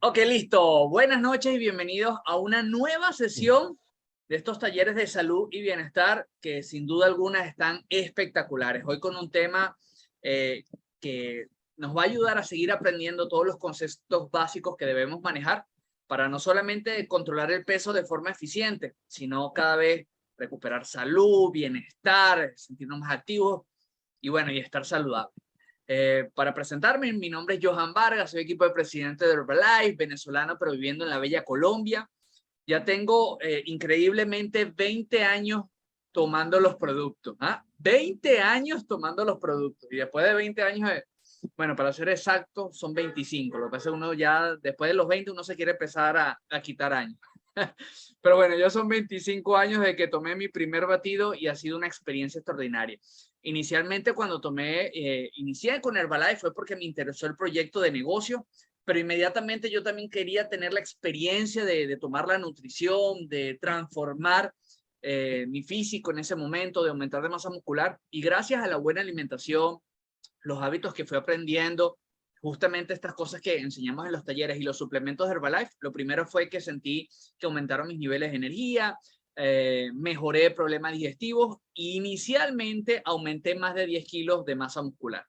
Ok, listo. Buenas noches y bienvenidos a una nueva sesión de estos talleres de salud y bienestar que sin duda alguna están espectaculares. Hoy con un tema que nos va a ayudar a seguir aprendiendo todos los conceptos básicos que debemos manejar para no solamente controlar el peso de forma eficiente, sino cada vez recuperar salud, bienestar, sentirnos más activos y bueno, y estar saludables. Para presentarme, mi nombre es Johan Vargas, soy equipo de presidente de Herbalife, venezolano pero viviendo en la bella Colombia. Ya tengo increíblemente 20 años tomando los productos. 20 años tomando los productos. Y después de 20 años, bueno, para ser exacto, son 25. Lo que pasa es que uno ya, después de los 20, uno se quiere empezar a quitar años. Pero bueno, ya son 25 años de que tomé mi primer batido y ha sido una experiencia extraordinaria. Inicialmente cuando inicié con Herbalife fue porque me interesó el proyecto de negocio, pero inmediatamente yo también quería tener la experiencia de tomar la nutrición, de transformar mi físico en ese momento, de aumentar de masa muscular. Y gracias a la buena alimentación, los hábitos que fui aprendiendo, justamente estas cosas que enseñamos en los talleres y los suplementos de Herbalife, lo primero fue que sentí que aumentaron mis niveles de energía, mejoré problemas digestivos e inicialmente aumenté más de 10 kilos de masa muscular.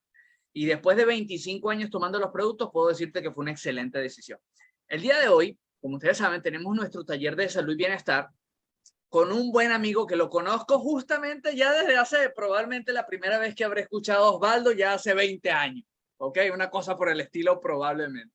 Y después de 25 años tomando los productos, puedo decirte que fue una excelente decisión. El día de hoy, como ustedes saben, tenemos nuestro taller de salud y bienestar con un buen amigo que lo conozco justamente ya desde hace probablemente la primera vez que habré escuchado a Osvaldo, ya hace 20 años. ¿Ok? Una cosa por el estilo probablemente.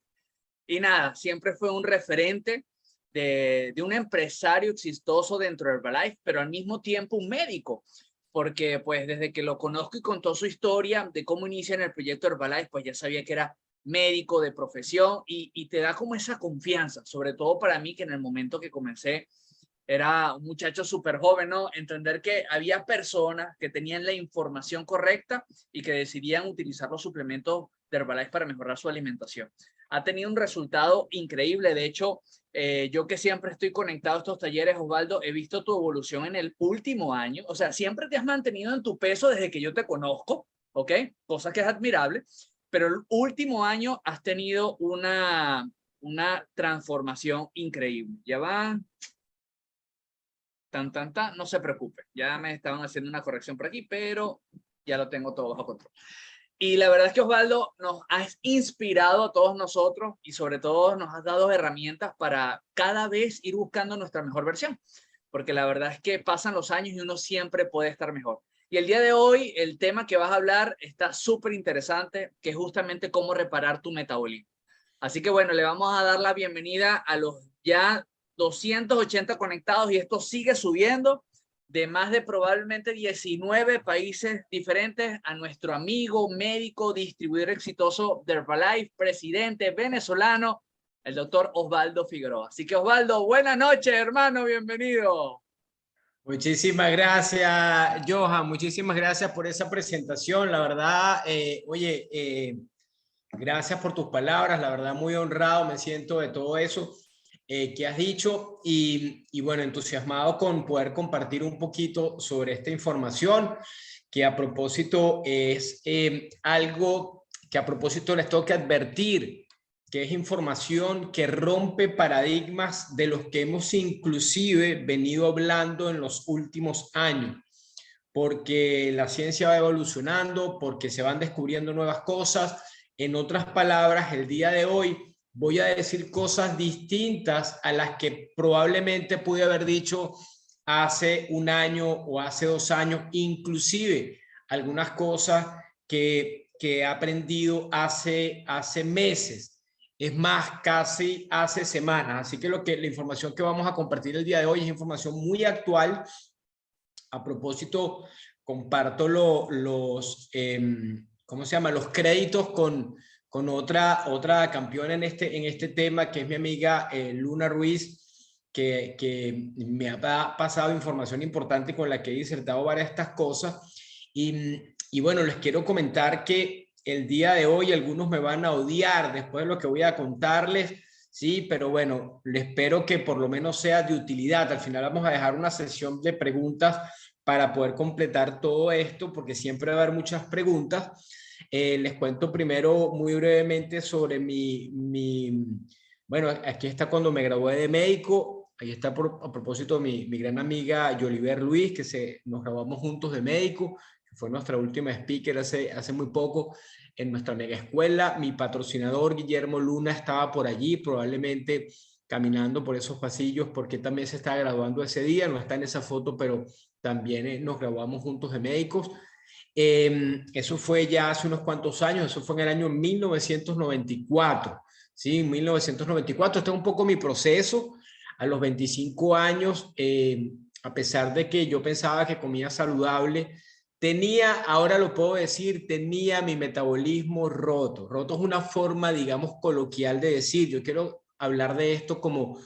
Y nada, siempre fue un referente de un empresario exitoso dentro de Herbalife, pero al mismo tiempo un médico, porque pues desde que lo conozco y contó su historia de cómo inicia en el proyecto Herbalife, pues ya sabía que era médico de profesión y te da como esa confianza, sobre todo para mí que en el momento que comencé era un muchacho súper joven, ¿no? Entender que había personas que tenían la información correcta y que decidían utilizar los suplementos de Herbalife para mejorar su alimentación. Ha tenido un resultado increíble. De hecho, yo que siempre estoy conectado a estos talleres, Osvaldo, he visto tu evolución en el último año. O sea, siempre te has mantenido en tu peso desde que yo te conozco, ¿ok? Cosa que es admirable. Pero el último año has tenido una transformación increíble. Ya van... no se preocupe, ya me estaban haciendo una corrección por aquí, pero ya lo tengo todo bajo control. Y la verdad es que Osvaldo nos has inspirado a todos nosotros y sobre todo nos has dado herramientas para cada vez ir buscando nuestra mejor versión, porque la verdad es que pasan los años y uno siempre puede estar mejor. Y el día de hoy, el tema que vas a hablar está súper interesante, que es justamente cómo reparar tu metabolismo. Así que bueno, le vamos a dar la bienvenida a los ya 280 conectados y esto sigue subiendo de más de probablemente 19 países diferentes a nuestro amigo, médico, distribuidor exitoso de Herbalife, presidente venezolano, el doctor Osvaldo Figueroa. Así que Osvaldo, buenas noches, hermano, bienvenido. Muchísimas gracias, Johan. Muchísimas gracias por esa presentación. La verdad, gracias por tus palabras. La verdad, muy honrado me siento de todo eso que has dicho y bueno, entusiasmado con poder compartir un poquito sobre esta información que a propósito es algo que a propósito les tengo que advertir que es información que rompe paradigmas de los que hemos inclusive venido hablando en los últimos años, porque la ciencia va evolucionando, porque se van descubriendo nuevas cosas. En otras palabras, el día de hoy voy a decir cosas distintas a las que probablemente pude haber dicho hace un año o hace 2 años, inclusive algunas cosas que he aprendido hace meses. Es más, casi hace semanas. Así que la información que vamos a compartir el día de hoy es información muy actual. A propósito, comparto los ¿cómo se llama? Los créditos con otra campeona en este tema, que es mi amiga Luna Ruiz, que me ha pasado información importante con la que he disertado varias de estas cosas. Y bueno, les quiero comentar que el día de hoy algunos me van a odiar después de lo que voy a contarles, sí, pero bueno, les espero que por lo menos sea de utilidad. Al final vamos a dejar una sesión de preguntas para poder completar todo esto, porque siempre va a haber muchas preguntas. Les cuento primero muy brevemente sobre mi Bueno, aquí está cuando me gradué de médico. Ahí está a propósito mi gran amiga Yoliver Luis, que nos graduamos juntos de médico, que fue nuestra última speaker hace muy poco en nuestra mega escuela. Mi patrocinador Guillermo Luna estaba por allí, probablemente caminando por esos pasillos, porque también se estaba graduando ese día. No está en esa foto, pero también nos graduamos juntos de médicos. Eso fue ya hace unos cuantos años, eso fue en el año 1994. Sí, 1994. Este es un poco mi proceso. A los 25 años, a pesar de que yo pensaba que comía saludable, ahora lo puedo decir, tenía mi metabolismo roto. Roto es una forma, digamos, coloquial de decir. Yo quiero hablar de esto como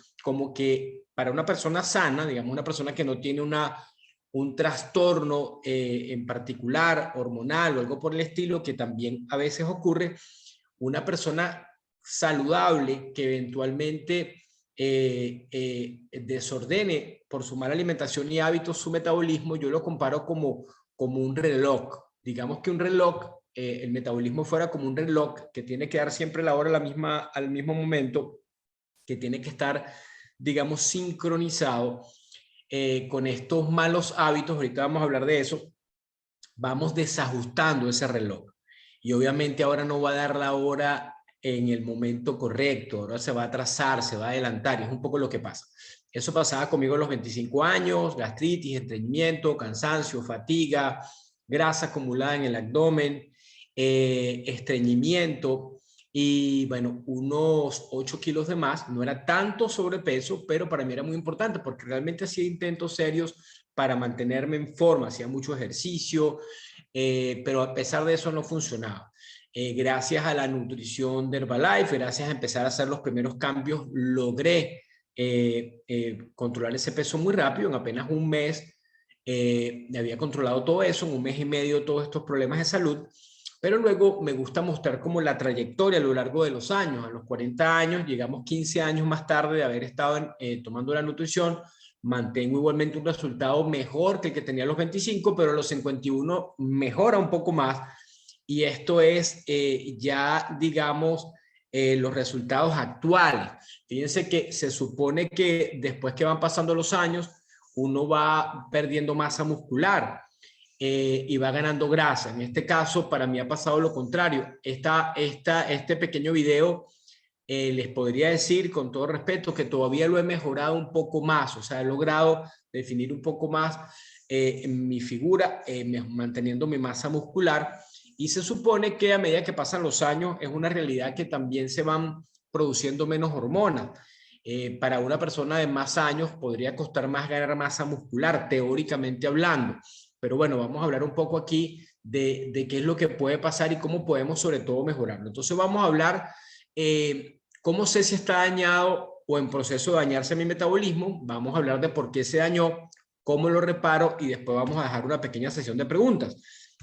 que para una persona sana, digamos, una persona que no tiene un trastorno en particular, hormonal o algo por el estilo, que también a veces ocurre, una persona saludable que eventualmente desordene por su mala alimentación y hábitos su metabolismo, yo lo comparo como un reloj. Digamos que un reloj, el metabolismo fuera como un reloj que tiene que dar siempre la hora al mismo momento, que tiene que estar, digamos, sincronizado con estos malos hábitos. Ahorita vamos a hablar de eso. Vamos desajustando ese reloj. Y obviamente ahora no va a dar la hora en el momento correcto, ahora se va a atrasar, se va a adelantar, y es un poco lo que pasa. Eso pasaba conmigo a los 25 años, gastritis, estreñimiento, cansancio, fatiga, grasa acumulada en el abdomen, estreñimiento y bueno, unos 8 kilos de más. No era tanto sobrepeso, pero para mí era muy importante porque realmente hacía intentos serios para mantenerme en forma, hacía mucho ejercicio, pero a pesar de eso no funcionaba. Gracias a la nutrición de Herbalife, gracias a empezar a hacer los primeros cambios, logré controlar ese peso muy rápido. En apenas un mes había controlado todo eso, en un mes y medio todos estos problemas de salud. Pero luego me gusta mostrar como la trayectoria a lo largo de los años. A los 40 años, llegamos 15 años más tarde de haber estado tomando la nutrición, mantengo igualmente un resultado mejor que el que tenía a los 25, pero a los 51 mejora un poco más. Y esto es ya, digamos, los resultados actuales. Fíjense que se supone que después que van pasando los años, uno va perdiendo masa muscular y va ganando grasa. En este caso, para mí ha pasado lo contrario. Este pequeño video les podría decir con todo respeto que todavía lo he mejorado un poco más, o sea, he logrado definir un poco más mi figura, manteniendo mi masa muscular, y se supone que a medida que pasan los años es una realidad que también se van produciendo menos hormonas. Para una persona de más años podría costar más ganar masa muscular, teóricamente hablando. Pero bueno, vamos a hablar un poco aquí de qué es lo que puede pasar y cómo podemos sobre todo mejorarlo. Entonces vamos a hablar cómo sé si está dañado o en proceso de dañarse mi metabolismo. Vamos a hablar de por qué se dañó, cómo lo reparo y después vamos a dejar una pequeña sesión de preguntas.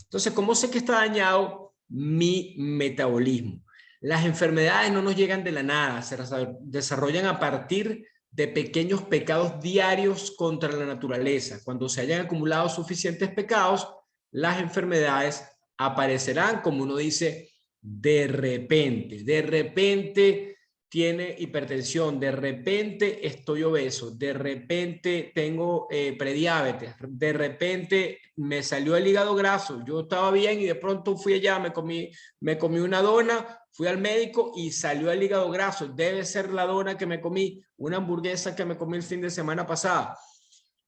Entonces, ¿cómo sé que está dañado mi metabolismo? Las enfermedades no nos llegan de la nada, se desarrollan a partir de pequeños pecados diarios contra la naturaleza. Cuando se hayan acumulado suficientes pecados, las enfermedades aparecerán, como uno dice, de repente tiene hipertensión, de repente estoy obeso, de repente tengo prediabetes, de repente me salió el hígado graso, yo estaba bien y de pronto fui allá, me comí una dona, fui al médico y salió el hígado graso. Debe ser la dona que me comí, una hamburguesa que me comí el fin de semana pasada.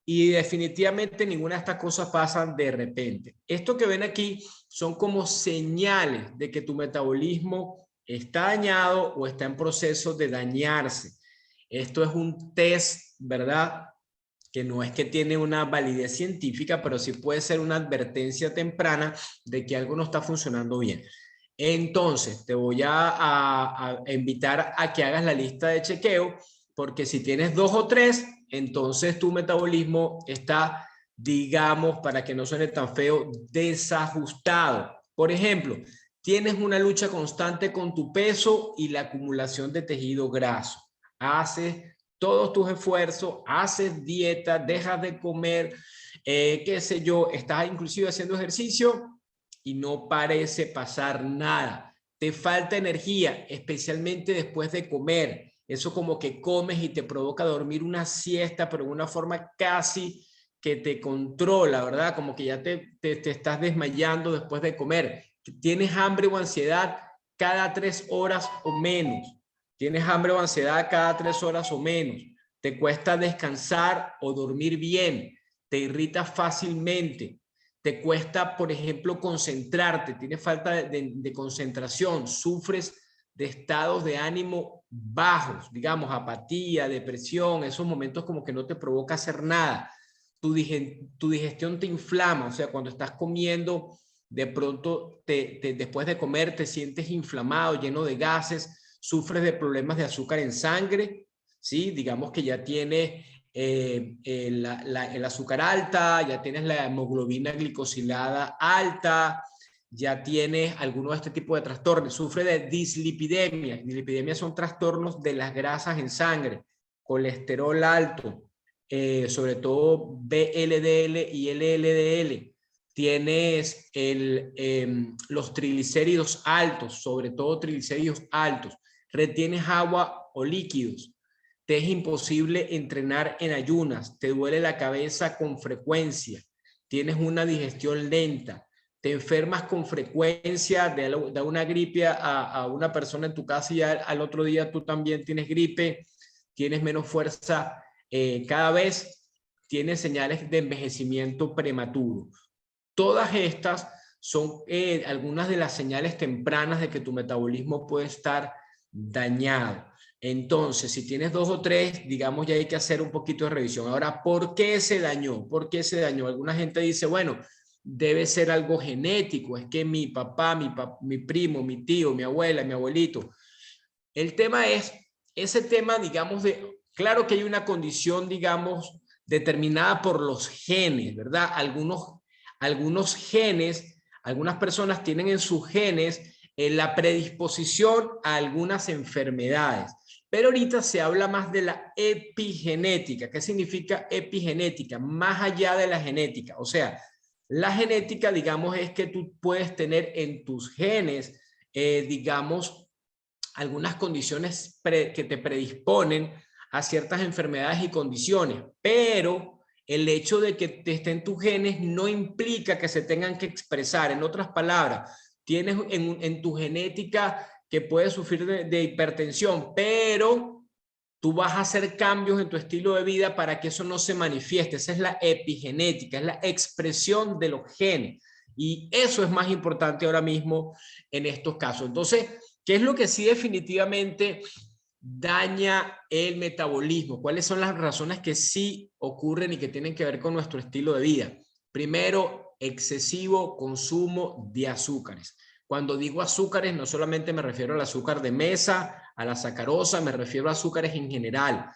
Y definitivamente ninguna de estas cosas pasan de repente. Esto que ven aquí son como señales de que tu metabolismo está dañado o está en proceso de dañarse. Esto es un test, ¿verdad? Que no es que tiene una validez científica, pero sí puede ser una advertencia temprana de que algo no está funcionando bien. Entonces, te voy a invitar a que hagas la lista de chequeo, porque si tienes 2 o 3, entonces tu metabolismo está, digamos, para que no suene tan feo, desajustado. Por ejemplo, tienes una lucha constante con tu peso y la acumulación de tejido graso. Haces todos tus esfuerzos, haces dieta, dejas de comer, qué sé yo, estás inclusive haciendo ejercicio y no parece pasar nada. Te falta energía, especialmente después de comer. Eso como que comes y te provoca dormir una siesta, pero de una forma casi que te controla, ¿verdad? Como que ya te estás desmayando después de comer. Tienes hambre o ansiedad cada 3 horas o menos. Tienes hambre o ansiedad cada 3 horas o menos. Te cuesta descansar o dormir bien. Te irritas fácilmente. Te cuesta, por ejemplo, concentrarte. Tienes falta de concentración. Sufres de estados de ánimo bajos, digamos, apatía, depresión, esos momentos como que no te provoca hacer nada. Tu digestión te inflama, o sea, cuando estás comiendo, de pronto después de comer te sientes inflamado, lleno de gases, sufres de problemas de azúcar en sangre, ¿sí? Digamos que ya tienes el azúcar alta, ya tienes la hemoglobina glicosilada alta, ya tienes alguno de este tipo de trastornos, sufre de dislipidemia. Dislipidemia son trastornos de las grasas en sangre, colesterol alto, sobre todo VLDL y LLDL. Tienes los triglicéridos altos, sobre todo triglicéridos altos. Retienes agua o líquidos. Te es imposible entrenar en ayunas. Te duele la cabeza con frecuencia. Tienes una digestión lenta. Te enfermas con frecuencia de una gripe a una persona en tu casa y al otro día tú también tienes gripe, tienes menos fuerza, cada vez tienes señales de envejecimiento prematuro. Todas estas son algunas de las señales tempranas de que tu metabolismo puede estar dañado. Entonces, si tienes 2 o 3, digamos, ya hay que hacer un poquito de revisión. Ahora, ¿por qué se dañó? ¿Por qué se dañó? Alguna gente dice, bueno, debe ser algo genético, es que mi papá, mi primo, mi tío, mi abuela, mi abuelito. El tema es, ese tema, digamos, claro que hay una condición, digamos, determinada por los genes, ¿verdad? Algunos genes, algunas personas tienen en sus genes la predisposición a algunas enfermedades. Pero ahorita se habla más de la epigenética. ¿Qué significa epigenética? Más allá de la genética. O sea, la genética, digamos, es que tú puedes tener en tus genes, digamos, algunas condiciones que te predisponen a ciertas enfermedades y condiciones, pero el hecho de que te estén tus genes no implica que se tengan que expresar. En otras palabras, tienes en tu genética que puedes sufrir de hipertensión, pero tú vas a hacer cambios en tu estilo de vida para que eso no se manifieste. Esa es la epigenética, es la expresión de los genes. Y eso es más importante ahora mismo en estos casos. Entonces, ¿qué es lo que sí definitivamente daña el metabolismo? ¿Cuáles son las razones que sí ocurren y que tienen que ver con nuestro estilo de vida? Primero, excesivo consumo de azúcares. Cuando digo azúcares, no solamente me refiero al azúcar de mesa, a la sacarosa, me refiero a azúcares en general.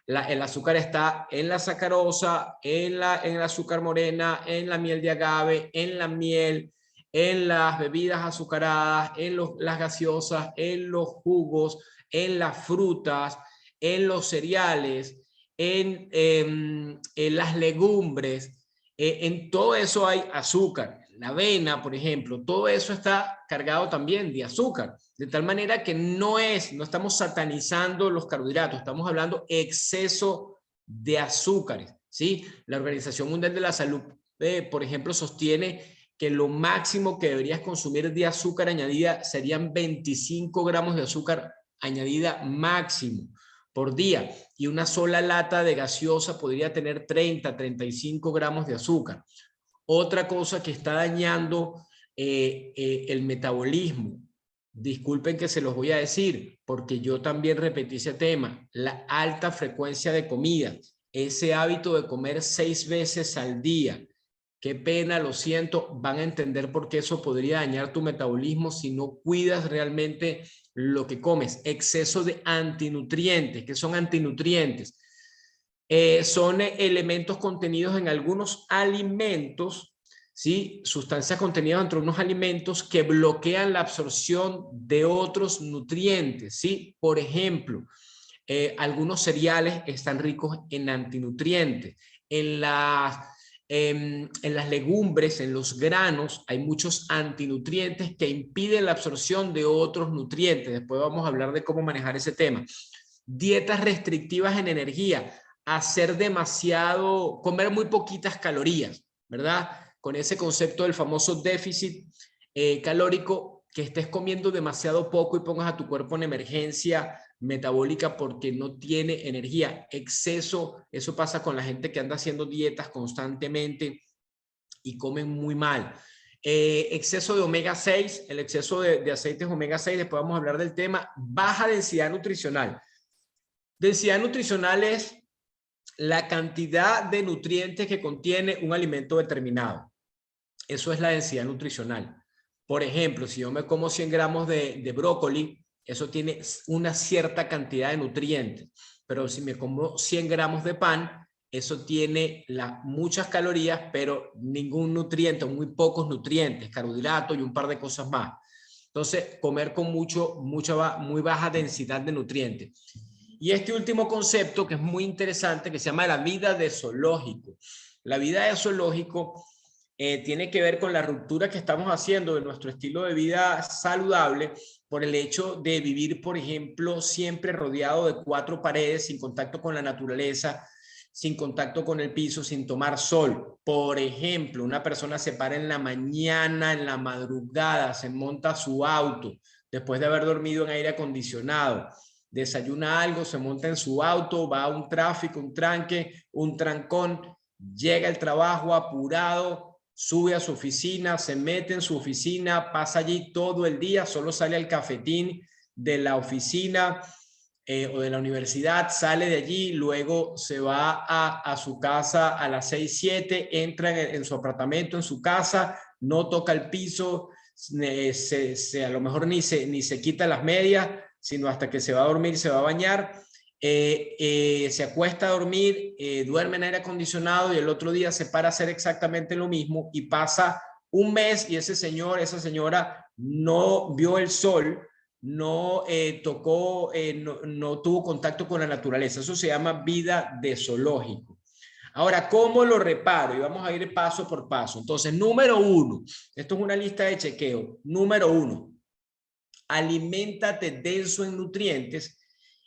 El azúcar está en la sacarosa, en el azúcar morena, en la miel de agave, en la miel, en las bebidas azucaradas, en las gaseosas, en los jugos, en las frutas, en los cereales, en las legumbres, en todo eso hay azúcar. La avena, por ejemplo, todo eso está cargado también de azúcar, de tal manera que no estamos satanizando los carbohidratos, estamos hablando exceso de azúcares, ¿sí? La Organización Mundial de la Salud, por ejemplo, sostiene que lo máximo que deberías consumir de azúcar añadida serían 25 gramos de azúcar añadida máximo por día, y una sola lata de gaseosa podría tener 35 gramos de azúcar. Otra cosa que está dañando el metabolismo, disculpen que se los voy a decir, porque yo también repetí ese tema, la alta frecuencia de comida, ese hábito de comer 6 veces al día. Qué pena, lo siento, van a entender por qué eso podría dañar tu metabolismo si no cuidas realmente lo que comes. Exceso de antinutrientes. ¿Qué son antinutrientes? Son elementos contenidos en algunos alimentos, ¿sí? Sustancias contenidas entre unos alimentos que bloquean la absorción de otros nutrientes, ¿sí? Por ejemplo, algunos cereales están ricos en antinutrientes. En las legumbres, en los granos, hay muchos antinutrientes que impiden la absorción de otros nutrientes. Después vamos a hablar de cómo manejar ese tema. dietas restrictivas en energía, comer muy poquitas calorías, ¿verdad? Con ese concepto del famoso déficit calórico, que estés comiendo demasiado poco y pongas a tu cuerpo en emergencia metabólica porque no tiene energía. Exceso, eso pasa con la gente que anda haciendo dietas constantemente y comen muy mal. Exceso de omega 6, el exceso de aceites omega 6, después vamos a hablar del tema. Baja densidad nutricional. Densidad nutricional es la cantidad de nutrientes que contiene un alimento determinado. Eso es la densidad nutricional. Por ejemplo, si yo me como 100 gramos de brócoli, eso tiene una cierta cantidad de nutrientes. Pero si me como 100 gramos de pan, eso tiene muchas calorías, pero ningún nutriente, muy pocos nutrientes, carbohidratos y un par de cosas más. Entonces, comer con muy baja densidad de nutrientes. Y este último concepto que es muy interesante, que se llama la vida de zoológico. La vida de zoológico tiene que ver con la ruptura que estamos haciendo de nuestro estilo de vida saludable por el hecho de vivir, por ejemplo, siempre rodeado de 4 paredes, sin contacto con la naturaleza, sin contacto con el piso, sin tomar sol. Por ejemplo, una persona se para en la mañana, en la madrugada, se monta su auto después de haber dormido en aire acondicionado, desayuna algo, se monta en su auto, va a un tráfico, un tranque, un trancón, llega al trabajo apurado, sube a su oficina, se mete en su oficina, pasa allí todo el día, solo sale al cafetín de la oficina o de la universidad, sale de allí, luego se va a su casa a las 6, 7, entra en su apartamento, en su casa, no toca el piso, a lo mejor ni se quita las medias, sino hasta que se va a dormir, se va a bañar, se acuesta a dormir, duerme en aire acondicionado y el otro día se para a hacer exactamente lo mismo y pasa un mes y ese señor, esa señora no vio el sol, no no tuvo contacto con la naturaleza. Eso se llama vida de zoológico. Ahora, ¿cómo lo reparo? Y vamos a ir paso por paso. Entonces, número 1, esto es una lista de chequeo. Número 1, aliméntate denso en nutrientes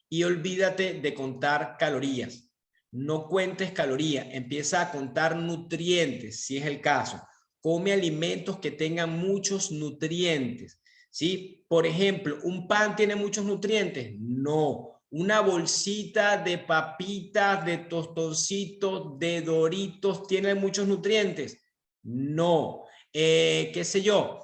y olvídate de contar calorías. No cuentes calorías, empieza a contar nutrientes, si es el caso. Come alimentos que tengan muchos nutrientes, ¿sí? Por ejemplo, ¿un pan tiene muchos nutrientes? No. Una bolsita de papitas, de tostoncitos, de Doritos, ¿tiene muchos nutrientes? No. ¿Qué sé yo?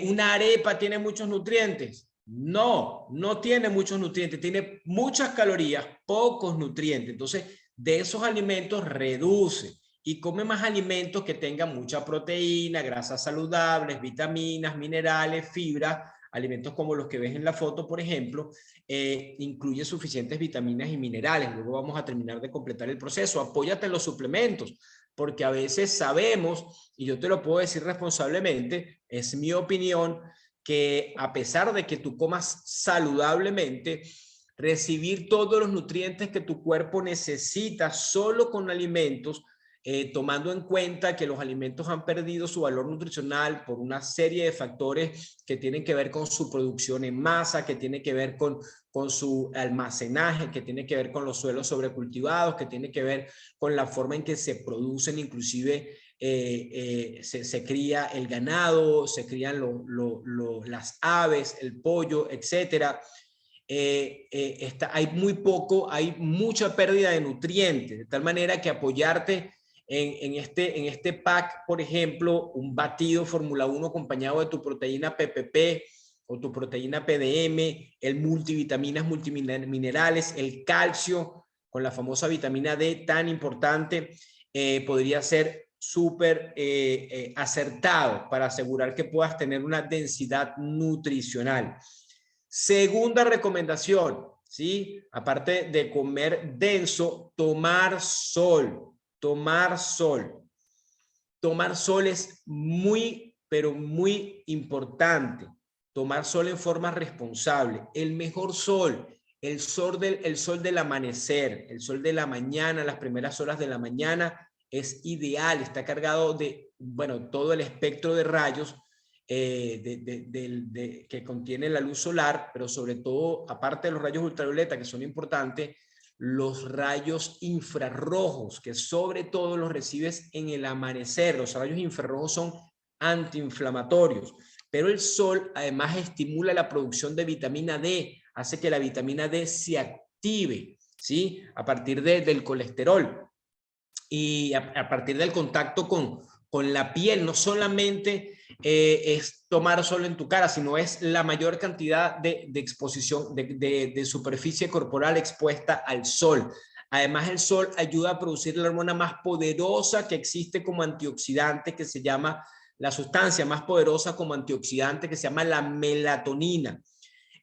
¿Una arepa tiene muchos nutrientes? No, no tiene muchos nutrientes, tiene muchas calorías, pocos nutrientes. Entonces, de esos alimentos reduce y come más alimentos que tengan mucha proteína, grasas saludables, vitaminas, minerales, fibra. Alimentos como los que ves en la foto, por ejemplo, incluye suficientes vitaminas y minerales. Luego vamos a terminar de completar el proceso. Apóyate en los suplementos, porque a veces sabemos, y yo te lo puedo decir responsablemente, es mi opinión, que a pesar de que tú comas saludablemente, recibir todos los nutrientes que tu cuerpo necesita solo con alimentos, tomando en cuenta que los alimentos han perdido su valor nutricional por una serie de factores que tienen que ver con su producción en masa, que tiene que ver con su almacenaje, que tiene que ver con los suelos sobrecultivados, que tiene que ver con la forma en que se producen inclusive se cría el ganado, se crían las aves, el pollo, etcétera. Hay mucha pérdida de nutrientes, de tal manera que apoyarte en este pack, por ejemplo, un batido Fórmula 1 acompañado de tu proteína PPP o tu proteína PDM, el multivitaminas, multiminerales, el calcio con la famosa vitamina D tan importante, podría ser súper acertado para asegurar que puedas tener una densidad nutricional. Segunda recomendación, ¿sí? Aparte de comer denso, tomar sol. Tomar sol. Tomar sol es muy, pero muy importante. Tomar sol en forma responsable. El mejor sol, el sol del amanecer, el sol de la mañana, las primeras horas de la mañana, es ideal. Está cargado de, bueno, todo el espectro de rayos que contiene la luz solar, pero sobre todo, aparte de los rayos ultravioleta, que son importantes, los rayos infrarrojos, que sobre todo los recibes en el amanecer. Los rayos infrarrojos son antiinflamatorios, pero el sol además estimula la producción de vitamina D, hace que la vitamina D se active, ¿sí? A partir del colesterol y a partir del contacto con la piel. No solamente es tomar sol en tu cara, sino es la mayor cantidad de exposición, de superficie corporal expuesta al sol. Además, el sol ayuda a producir la hormona más poderosa que existe como antioxidante, que se llama, la sustancia más poderosa como antioxidante, que se llama la melatonina.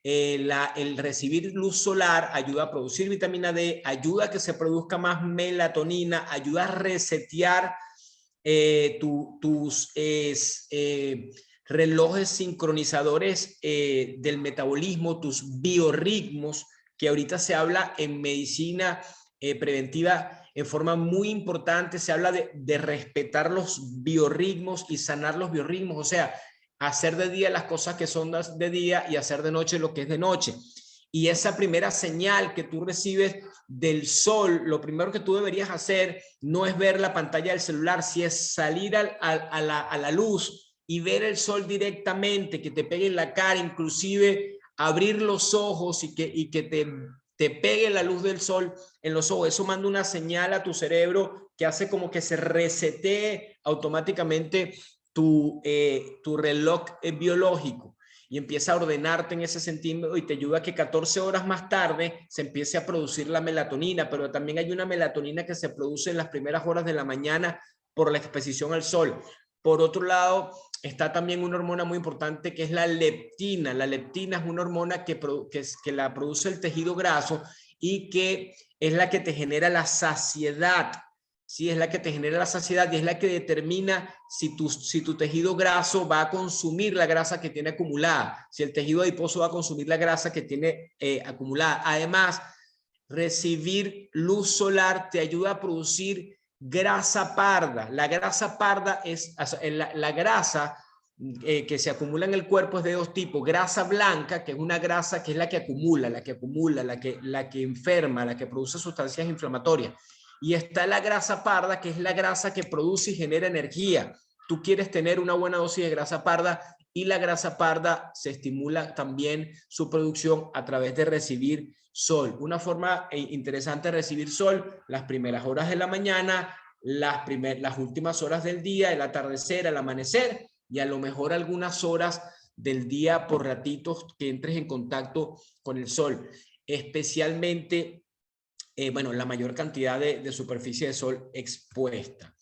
El recibir luz solar ayuda a producir vitamina D, ayuda a que se produzca más melatonina, ayuda a resetear tus relojes sincronizadores del metabolismo, tus biorritmos, que ahorita se habla en medicina preventiva en forma muy importante. Se habla de respetar los biorritmos y sanar los biorritmos, o sea, hacer de día las cosas que son de día y hacer de noche lo que es de noche. Y esa primera señal que tú recibes del sol, lo primero que tú deberías hacer no es ver la pantalla del celular, si es salir a la luz y ver el sol directamente, que te pegue en la cara, inclusive abrir los ojos y que te pegue la luz del sol en los ojos. Eso manda una señal a tu cerebro que hace como que se resetee automáticamente tu reloj biológico y empieza a ordenarte en ese sentido y te ayuda a que 14 horas más tarde se empiece a producir la melatonina, pero también hay una melatonina que se produce en las primeras horas de la mañana por la exposición al sol. Por otro lado, está también una hormona muy importante que es la leptina. La leptina es una hormona que la produce el tejido graso y que es la que te genera la saciedad. Sí, es la que te genera la saciedad y es la que determina si tu tejido graso va a consumir la grasa que tiene acumulada, si el tejido adiposo va a consumir la grasa que tiene acumulada. Además, recibir luz solar te ayuda a producir grasa parda. La grasa parda es la grasa que se acumula en el cuerpo es de dos tipos: grasa blanca, que es una grasa que es la que acumula, la que enferma, la que produce sustancias inflamatorias. Y está la grasa parda, que es la grasa que produce y genera energía. Tú quieres tener una buena dosis de grasa parda y la grasa parda se estimula también su producción a través de recibir sol. Una forma interesante de recibir sol: las primeras horas de la mañana, las últimas horas del día, el atardecer, el amanecer y a lo mejor algunas horas del día por ratitos que entres en contacto con el sol. Especialmente bueno, la mayor cantidad de superficie de sol expuesta.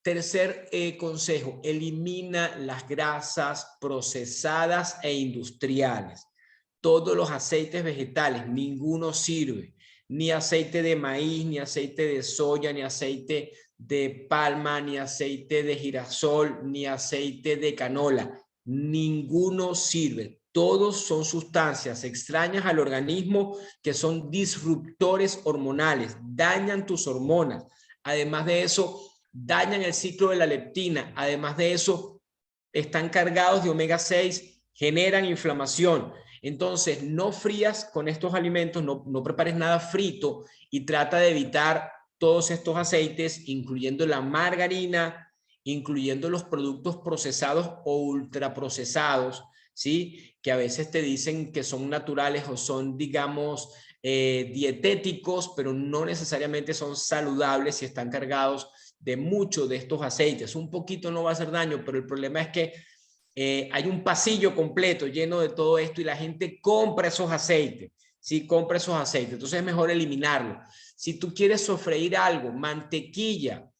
Tercer consejo: elimina las grasas procesadas e industriales. Todos los aceites vegetales, ninguno sirve. Ni aceite de maíz, ni aceite de soya, ni aceite de palma, ni aceite de girasol, ni aceite de canola. Ninguno sirve. Todos son sustancias extrañas al organismo que son disruptores hormonales, dañan tus hormonas. Además de eso, dañan el ciclo de la leptina. Además de eso, están cargados de omega 6, generan inflamación. Entonces, no frías con estos alimentos, no prepares nada frito y trata de evitar todos estos aceites, incluyendo la margarina, incluyendo los productos procesados o ultraprocesados, ¿sí? Que a veces te dicen que son naturales o son, digamos, dietéticos, pero no necesariamente son saludables y están cargados de muchos de estos aceites. Un poquito no va a hacer daño, pero el problema es que hay un pasillo completo lleno de todo esto y la gente compra esos aceites, ¿sí? Compra esos aceites. Entonces es mejor eliminarlo. Si tú quieres sofreír algo, mantequilla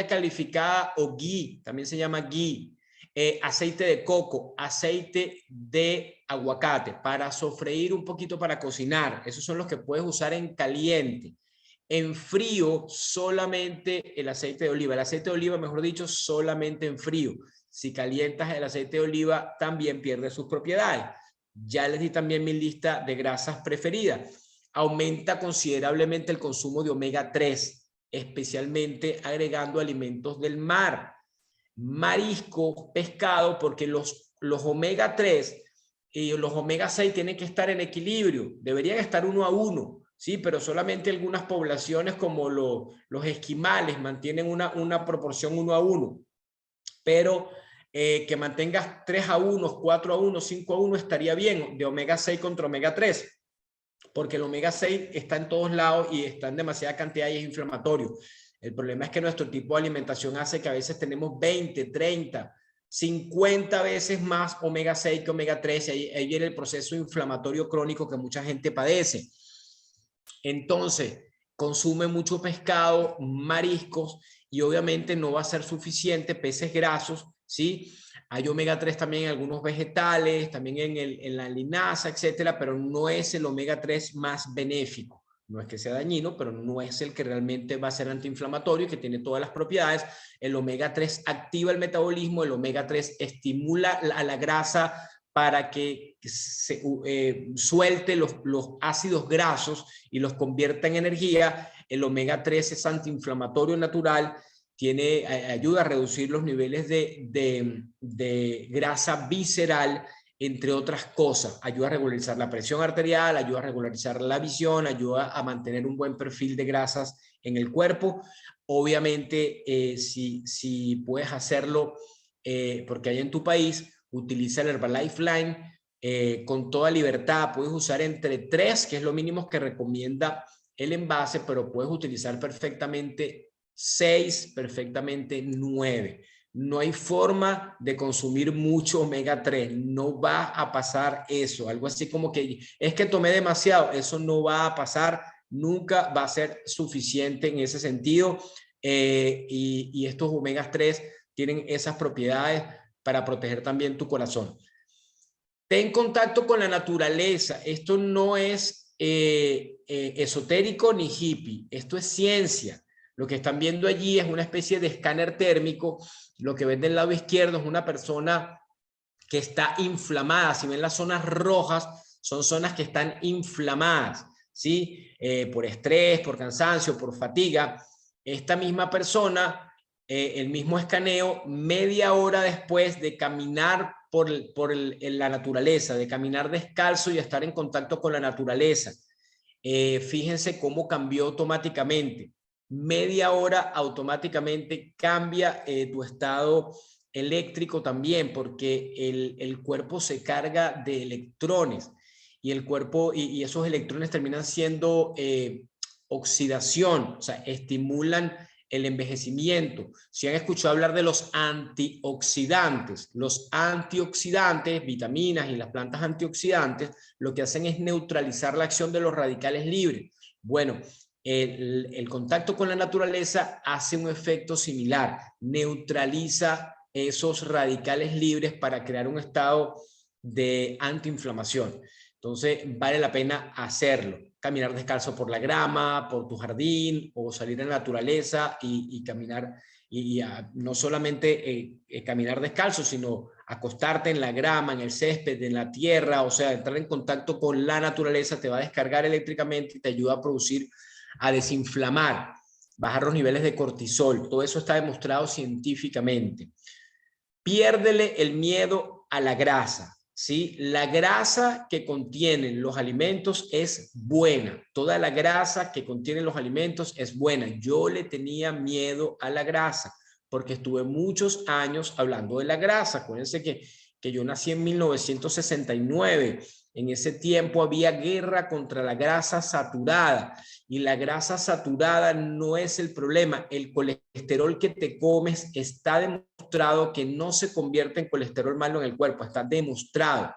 calificada o ghee, también se llama ghee, aceite de coco, aceite de aguacate, para sofreír un poquito, para cocinar. Esos son los que puedes usar en caliente. En frío, solamente el aceite de oliva. El aceite de oliva, mejor dicho, solamente en frío. Si calientas el aceite de oliva, también pierde sus propiedades. Ya les di también mi lista de grasas preferidas. Aumenta considerablemente el consumo de omega 3, especialmente agregando alimentos del mar. marisco, pescado, porque los omega 3 y los omega 6 tienen que estar en equilibrio, deberían estar 1 a 1, ¿sí? Pero solamente algunas poblaciones como los esquimales mantienen una proporción 1 a 1, pero que mantengas 3 a 1, 4 a 1, 5 a 1 estaría bien, de omega 6 contra omega 3, porque el omega 6 está en todos lados y está en demasiada cantidad y es inflamatorio. El problema es que nuestro tipo de alimentación hace que a veces tenemos 20, 30, 50 veces más omega 6 que omega 3, y ahí viene el proceso inflamatorio crónico que mucha gente padece. Entonces, consume mucho pescado, mariscos, y obviamente no va a ser suficiente, peces grasos, ¿sí? Hay omega 3 también en algunos vegetales, también en la linaza, etcétera, pero no es el omega 3 más benéfico. No es que sea dañino, pero no es el que realmente va a ser antiinflamatorio y que tiene todas las propiedades. El omega 3 activa el metabolismo, el omega 3 estimula a la grasa para que suelte los ácidos grasos y los convierta en energía. El omega 3 es antiinflamatorio natural, ayuda a reducir los niveles de grasa visceral, entre otras cosas. Ayuda a regularizar la presión arterial, ayuda a regularizar la visión, ayuda a mantener un buen perfil de grasas en el cuerpo. Obviamente, si puedes hacerlo, porque hay en tu país, utiliza el Herbalife Line con toda libertad. Puedes usar entre 3, que es lo mínimo que recomienda el envase, pero puedes utilizar perfectamente 6, perfectamente 9. No hay forma de consumir mucho omega 3, no va a pasar eso. Algo así como que es que tomé demasiado, eso no va a pasar, nunca va a ser suficiente en ese sentido. Y estos omega 3 tienen esas propiedades para proteger también tu corazón. Ten contacto con la naturaleza. Esto no es esotérico ni hippie, esto es ciencia. Lo que están viendo allí es una especie de escáner térmico. Lo que ven del lado izquierdo es una persona que está inflamada. Si ven las zonas rojas, son zonas que están inflamadas, ¿sí? Por estrés, por cansancio, por fatiga. Esta misma persona, el mismo escaneo, media hora después de caminar en la naturaleza, de caminar descalzo y estar en contacto con la naturaleza. Fíjense cómo cambió automáticamente. Media hora automáticamente cambia tu estado eléctrico también, porque el cuerpo se carga de electrones y el cuerpo y esos electrones terminan siendo oxidación, o sea, estimulan el envejecimiento. Si han escuchado hablar de los antioxidantes, vitaminas y las plantas antioxidantes, lo que hacen es neutralizar la acción de los radicales libres. Bueno, el contacto con la naturaleza hace un efecto similar, neutraliza esos radicales libres para crear un estado de antiinflamación. Entonces, vale la pena hacerlo. Caminar descalzo por la grama, por tu jardín, o salir en la naturaleza y caminar, no solamente caminar descalzo, sino acostarte en la grama, en el césped, en la tierra, o sea, entrar en contacto con la naturaleza te va a descargar eléctricamente y te ayuda a desinflamar, bajar los niveles de cortisol. Todo eso está demostrado científicamente. Piérdele el miedo a la grasa, ¿sí? La grasa que contienen los alimentos es buena. Toda la grasa que contienen los alimentos es buena. Yo le tenía miedo a la grasa porque estuve muchos años hablando de la grasa. Acuérdense que yo nací en 1969. En ese tiempo había guerra contra la grasa saturada y la grasa saturada no es el problema. El colesterol que te comes está demostrado que no se convierte en colesterol malo en el cuerpo, está demostrado.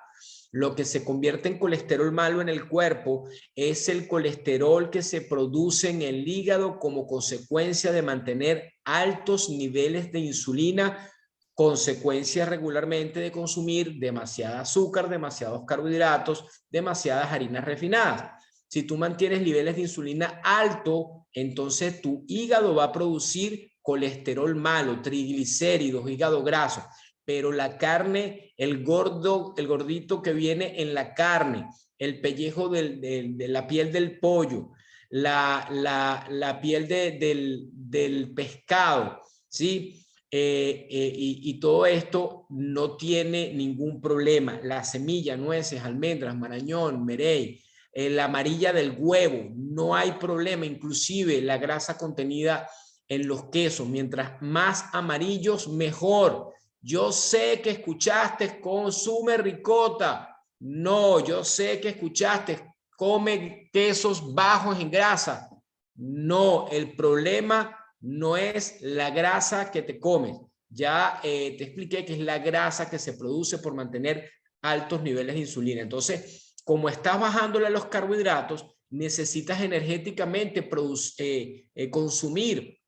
Lo que se convierte en colesterol malo en el cuerpo es el colesterol que se produce en el hígado como consecuencia de mantener altos niveles de insulina, consecuencia regularmente de consumir demasiada azúcar, demasiados carbohidratos, demasiadas harinas refinadas. Si tú mantienes niveles de insulina alto, entonces tu hígado va a producir colesterol malo, triglicéridos, hígado graso. Pero la carne, el gordito que viene en la carne, el pellejo de la piel del pollo, la piel del pescado, ¿sí? y todo esto no tiene ningún problema. La semilla, nueces, almendras, marañón, merey, la amarilla del huevo, no hay problema. Inclusive la grasa contenida en los quesos, mientras más amarillos, mejor. Yo sé que escuchaste, consume ricota. No, yo sé que escuchaste, come quesos bajos en grasa. No, el problema no es la grasa que te comes. Ya te expliqué que es la grasa que se produce por mantener altos niveles de insulina. Entonces, como estás bajándole a los carbohidratos, necesitas energéticamente consumir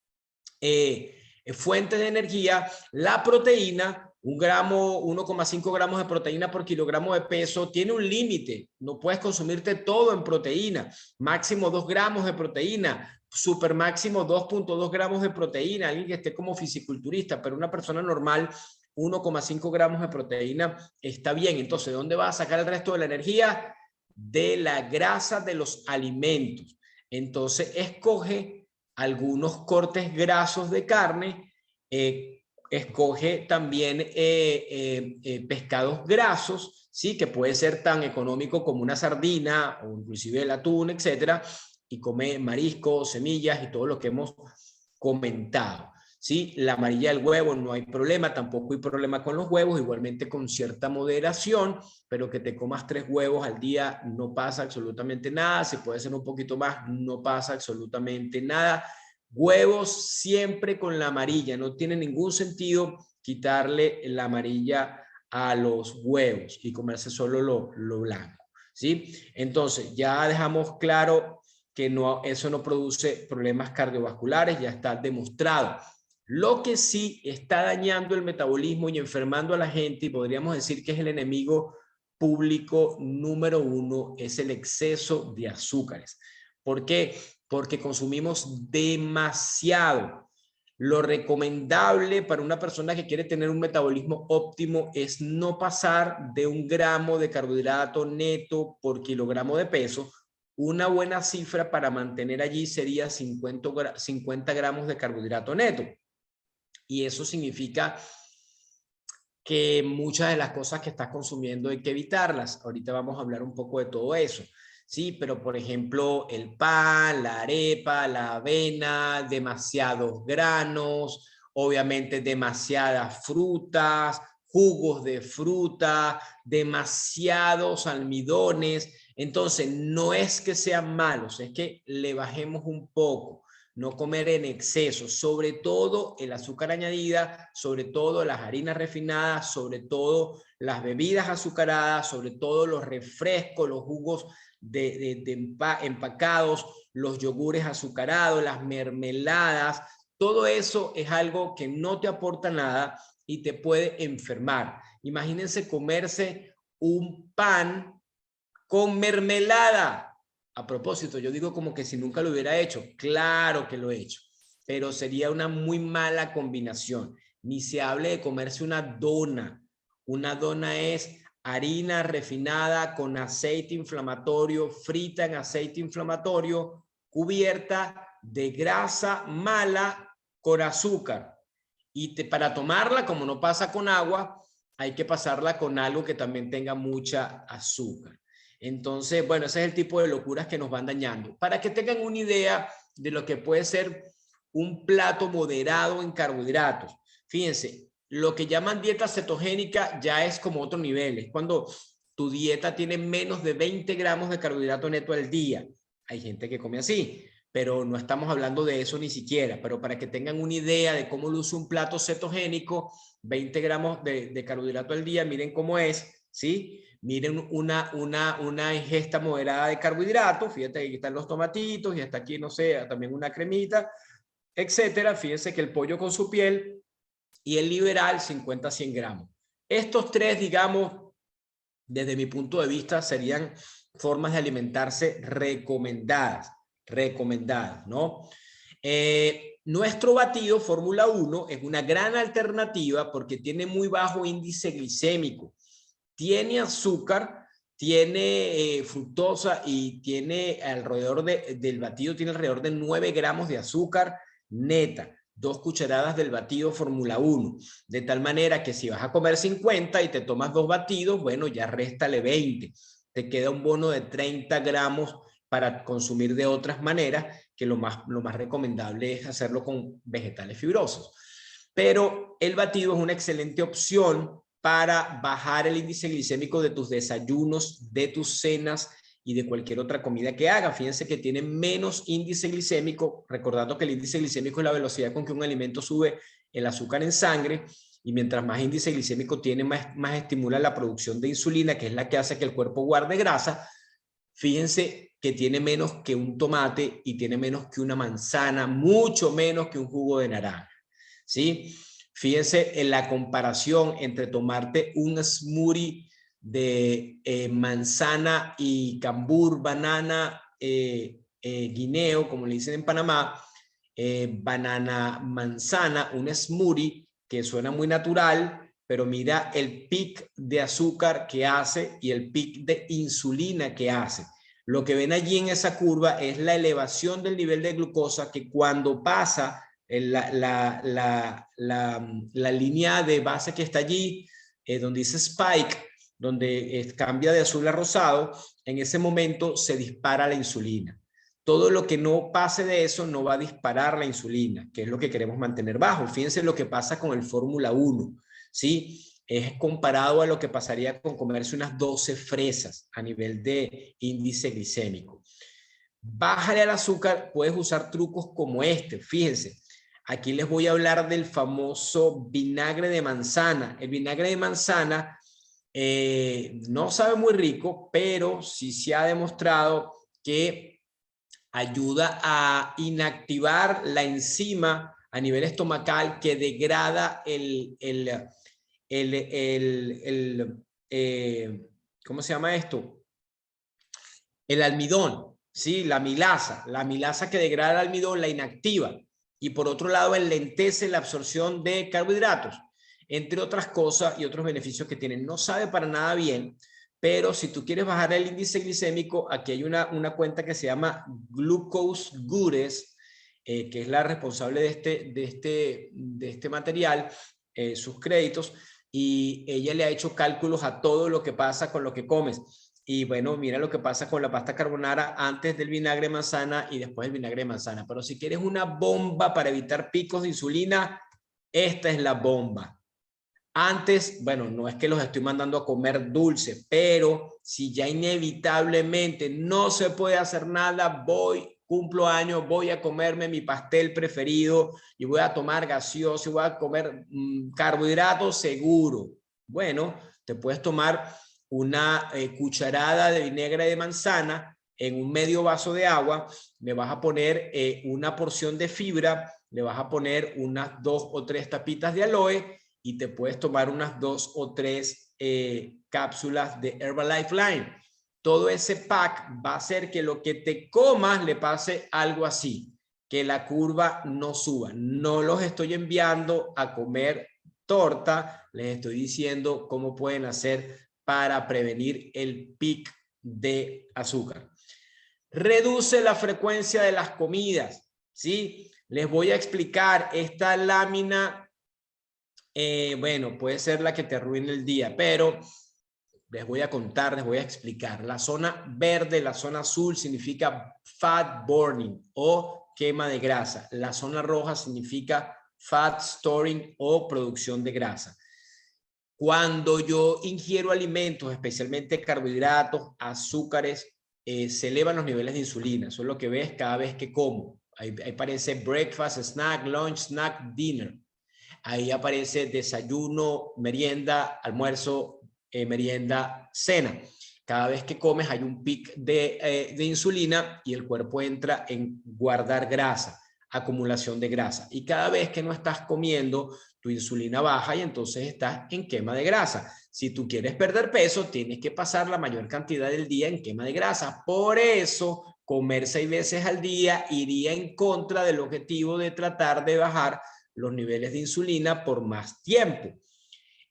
fuentes de energía. La proteína, 1,5 gramos de proteína por kilogramo de peso, tiene un límite. No puedes consumirte todo en proteína. Máximo 2 gramos de proteína. Super máximo 2,2 gramos de proteína. Alguien que esté como fisiculturista, pero una persona normal, 1,5 gramos de proteína está bien. Entonces, ¿de dónde va a sacar el resto de la energía? De la grasa de los alimentos. Entonces, escoge algunos cortes grasos de carne, escoge también pescados grasos, ¿sí? Que puede ser tan económico como una sardina o inclusive el atún, etcétera, y come mariscos, semillas y todo lo que hemos comentado. ¿Sí? La amarilla del huevo no hay problema, tampoco hay problema con los huevos, igualmente con cierta moderación, pero que te comas 3 huevos al día no pasa absolutamente nada. Si puede ser un poquito más, no pasa absolutamente nada. Huevos siempre con la amarilla, no tiene ningún sentido quitarle la amarilla a los huevos y comerse solo lo blanco, ¿sí? Entonces ya dejamos claro que no, eso no produce problemas cardiovasculares, ya está demostrado. Lo que sí está dañando el metabolismo y enfermando a la gente, y podríamos decir que es el enemigo público número 1, es el exceso de azúcares. ¿Por qué? Porque consumimos demasiado. Lo recomendable para una persona que quiere tener un metabolismo óptimo es no pasar de 1 gramo de carbohidrato neto por kilogramo de peso. Una buena cifra para mantener allí sería 50 gramos de carbohidrato neto. Y eso significa que muchas de las cosas que estás consumiendo hay que evitarlas. Ahorita vamos a hablar un poco de todo eso. Sí, pero por ejemplo, el pan, la arepa, la avena, demasiados granos, obviamente demasiadas frutas, jugos de fruta, demasiados almidones. Entonces, no es que sean malos, es que le bajemos un poco. No comer en exceso, sobre todo el azúcar añadida, sobre todo las harinas refinadas, sobre todo las bebidas azucaradas, sobre todo los refrescos, los jugos empacados, los yogures azucarados, las mermeladas. Todo eso es algo que no te aporta nada y te puede enfermar. Imagínense comerse un pan con mermelada. A propósito, yo digo como que si nunca lo hubiera hecho. Claro que lo he hecho, pero sería una muy mala combinación. Ni se hable de comerse una dona. Una dona es harina refinada con aceite inflamatorio, frita en aceite inflamatorio, cubierta de grasa mala con azúcar. Y para tomarla, como no pasa con agua, hay que pasarla con algo que también tenga mucha azúcar. Entonces, bueno, ese es el tipo de locuras que nos van dañando. Para que tengan una idea de lo que puede ser un plato moderado en carbohidratos. Fíjense, lo que llaman dieta cetogénica ya es como otro nivel. Es cuando tu dieta tiene menos de 20 gramos de carbohidrato neto al día. Hay gente que come así, pero no estamos hablando de eso ni siquiera. Pero para que tengan una idea de cómo luce un plato cetogénico, 20 gramos de carbohidrato al día, miren cómo es, ¿sí? Miren una ingesta moderada de carbohidratos. Fíjate que aquí están los tomatitos y hasta aquí, no sé, también una cremita, etcétera. Fíjense que el pollo con su piel y el liberal 50 a 100 gramos. Estos tres, digamos, desde mi punto de vista, serían formas de alimentarse recomendadas, ¿no? Nuestro batido Fórmula 1 es una gran alternativa porque tiene muy bajo índice glicémico. Tiene azúcar, tiene fructosa y tiene alrededor del batido tiene alrededor de 9 gramos de azúcar neta. 2 cucharadas del batido Fórmula 1, de tal manera que si vas a comer 50 y te tomas 2 batidos, bueno, ya réstale 20, te queda un bono de 30 gramos para consumir de otras maneras, que lo más recomendable es hacerlo con vegetales fibrosos. Pero el batido es una excelente opción para bajar el índice glicémico de tus desayunos, de tus cenas y de cualquier otra comida que haga. Fíjense que tiene menos índice glicémico, recordando que el índice glicémico es la velocidad con que un alimento sube el azúcar en sangre, y mientras más índice glicémico tiene, más estimula la producción de insulina, que es la que hace que el cuerpo guarde grasa. Fíjense que tiene menos que un tomate y tiene menos que una manzana, mucho menos que un jugo de naranja, ¿sí? Fíjense en la comparación entre tomarte un smoothie de manzana y cambur, banana, guineo, como le dicen en Panamá, banana, manzana, un smoothie que suena muy natural, pero mira el pic de azúcar que hace y el pic de insulina que hace. Lo que ven allí en esa curva es la elevación del nivel de glucosa, que cuando pasa la línea de base que está allí, donde dice spike, donde cambia de azul a rosado, en ese momento se dispara la insulina. Todo lo que no pase de eso no va a disparar la insulina, que es lo que queremos mantener bajo. Fíjense lo que pasa con el Fórmula 1, ¿sí? Es comparado a lo que pasaría con comerse unas 12 fresas a nivel de índice glicémico. Bájale al azúcar, puedes usar trucos como este. Fíjense, aquí les voy a hablar del famoso vinagre de manzana. El vinagre de manzana no sabe muy rico, pero sí se ha demostrado que ayuda a inactivar la enzima a nivel estomacal que degrada ¿cómo se llama esto? El almidón, ¿sí? La milasa que degrada el almidón la inactiva, y por otro lado enlentece la absorción de carbohidratos, entre otras cosas y otros beneficios que tienen. No sabe para nada bien, pero si tú quieres bajar el índice glicémico, aquí hay una cuenta que se llama Glucose Gurus, que es la responsable de este material, sus créditos, y ella le ha hecho cálculos a todo lo que pasa con lo que comes. Y bueno, mira lo que pasa con la pasta carbonara antes del vinagre de manzana y después del vinagre de manzana. Pero si quieres una bomba para evitar picos de insulina, esta es la bomba. Antes, bueno, no es que los estoy mandando a comer dulce, pero si ya inevitablemente no se puede hacer nada, cumplo años, voy a comerme mi pastel preferido y voy a tomar gaseoso y voy a comer carbohidratos seguro. Bueno, te puedes tomar una cucharada de vinagre de manzana en un medio vaso de agua, le vas a poner una porción de fibra, le vas a poner unas 2 o 3 tapitas de aloe, y te puedes tomar unas 2 o 3 cápsulas de Herbalife Line. Todo ese pack va a hacer que lo que te comas le pase algo así, que la curva no suba. No los estoy enviando a comer torta, les estoy diciendo cómo pueden hacer para prevenir el pic de azúcar. Reduce la frecuencia de las comidas, ¿sí? Les voy a explicar esta lámina. Bueno, puede ser la que te arruine el día, pero les voy a contar, les voy a explicar. La zona verde, la zona azul significa fat burning o quema de grasa. La zona roja significa fat storing o producción de grasa. Cuando yo ingiero alimentos, especialmente carbohidratos, azúcares, se elevan los niveles de insulina. Eso es lo que ves cada vez que como. Ahí aparece breakfast, snack, lunch, snack, dinner. Ahí aparece desayuno, merienda, almuerzo, merienda, cena. Cada vez que comes hay un pic de insulina y el cuerpo entra en guardar grasa, acumulación de grasa. Y cada vez que no estás comiendo, tu insulina baja y entonces estás en quema de grasa. Si tú quieres perder peso, tienes que pasar la mayor cantidad del día en quema de grasa. Por eso, comer 6 veces al día iría en contra del objetivo de tratar de bajar los niveles de insulina por más tiempo.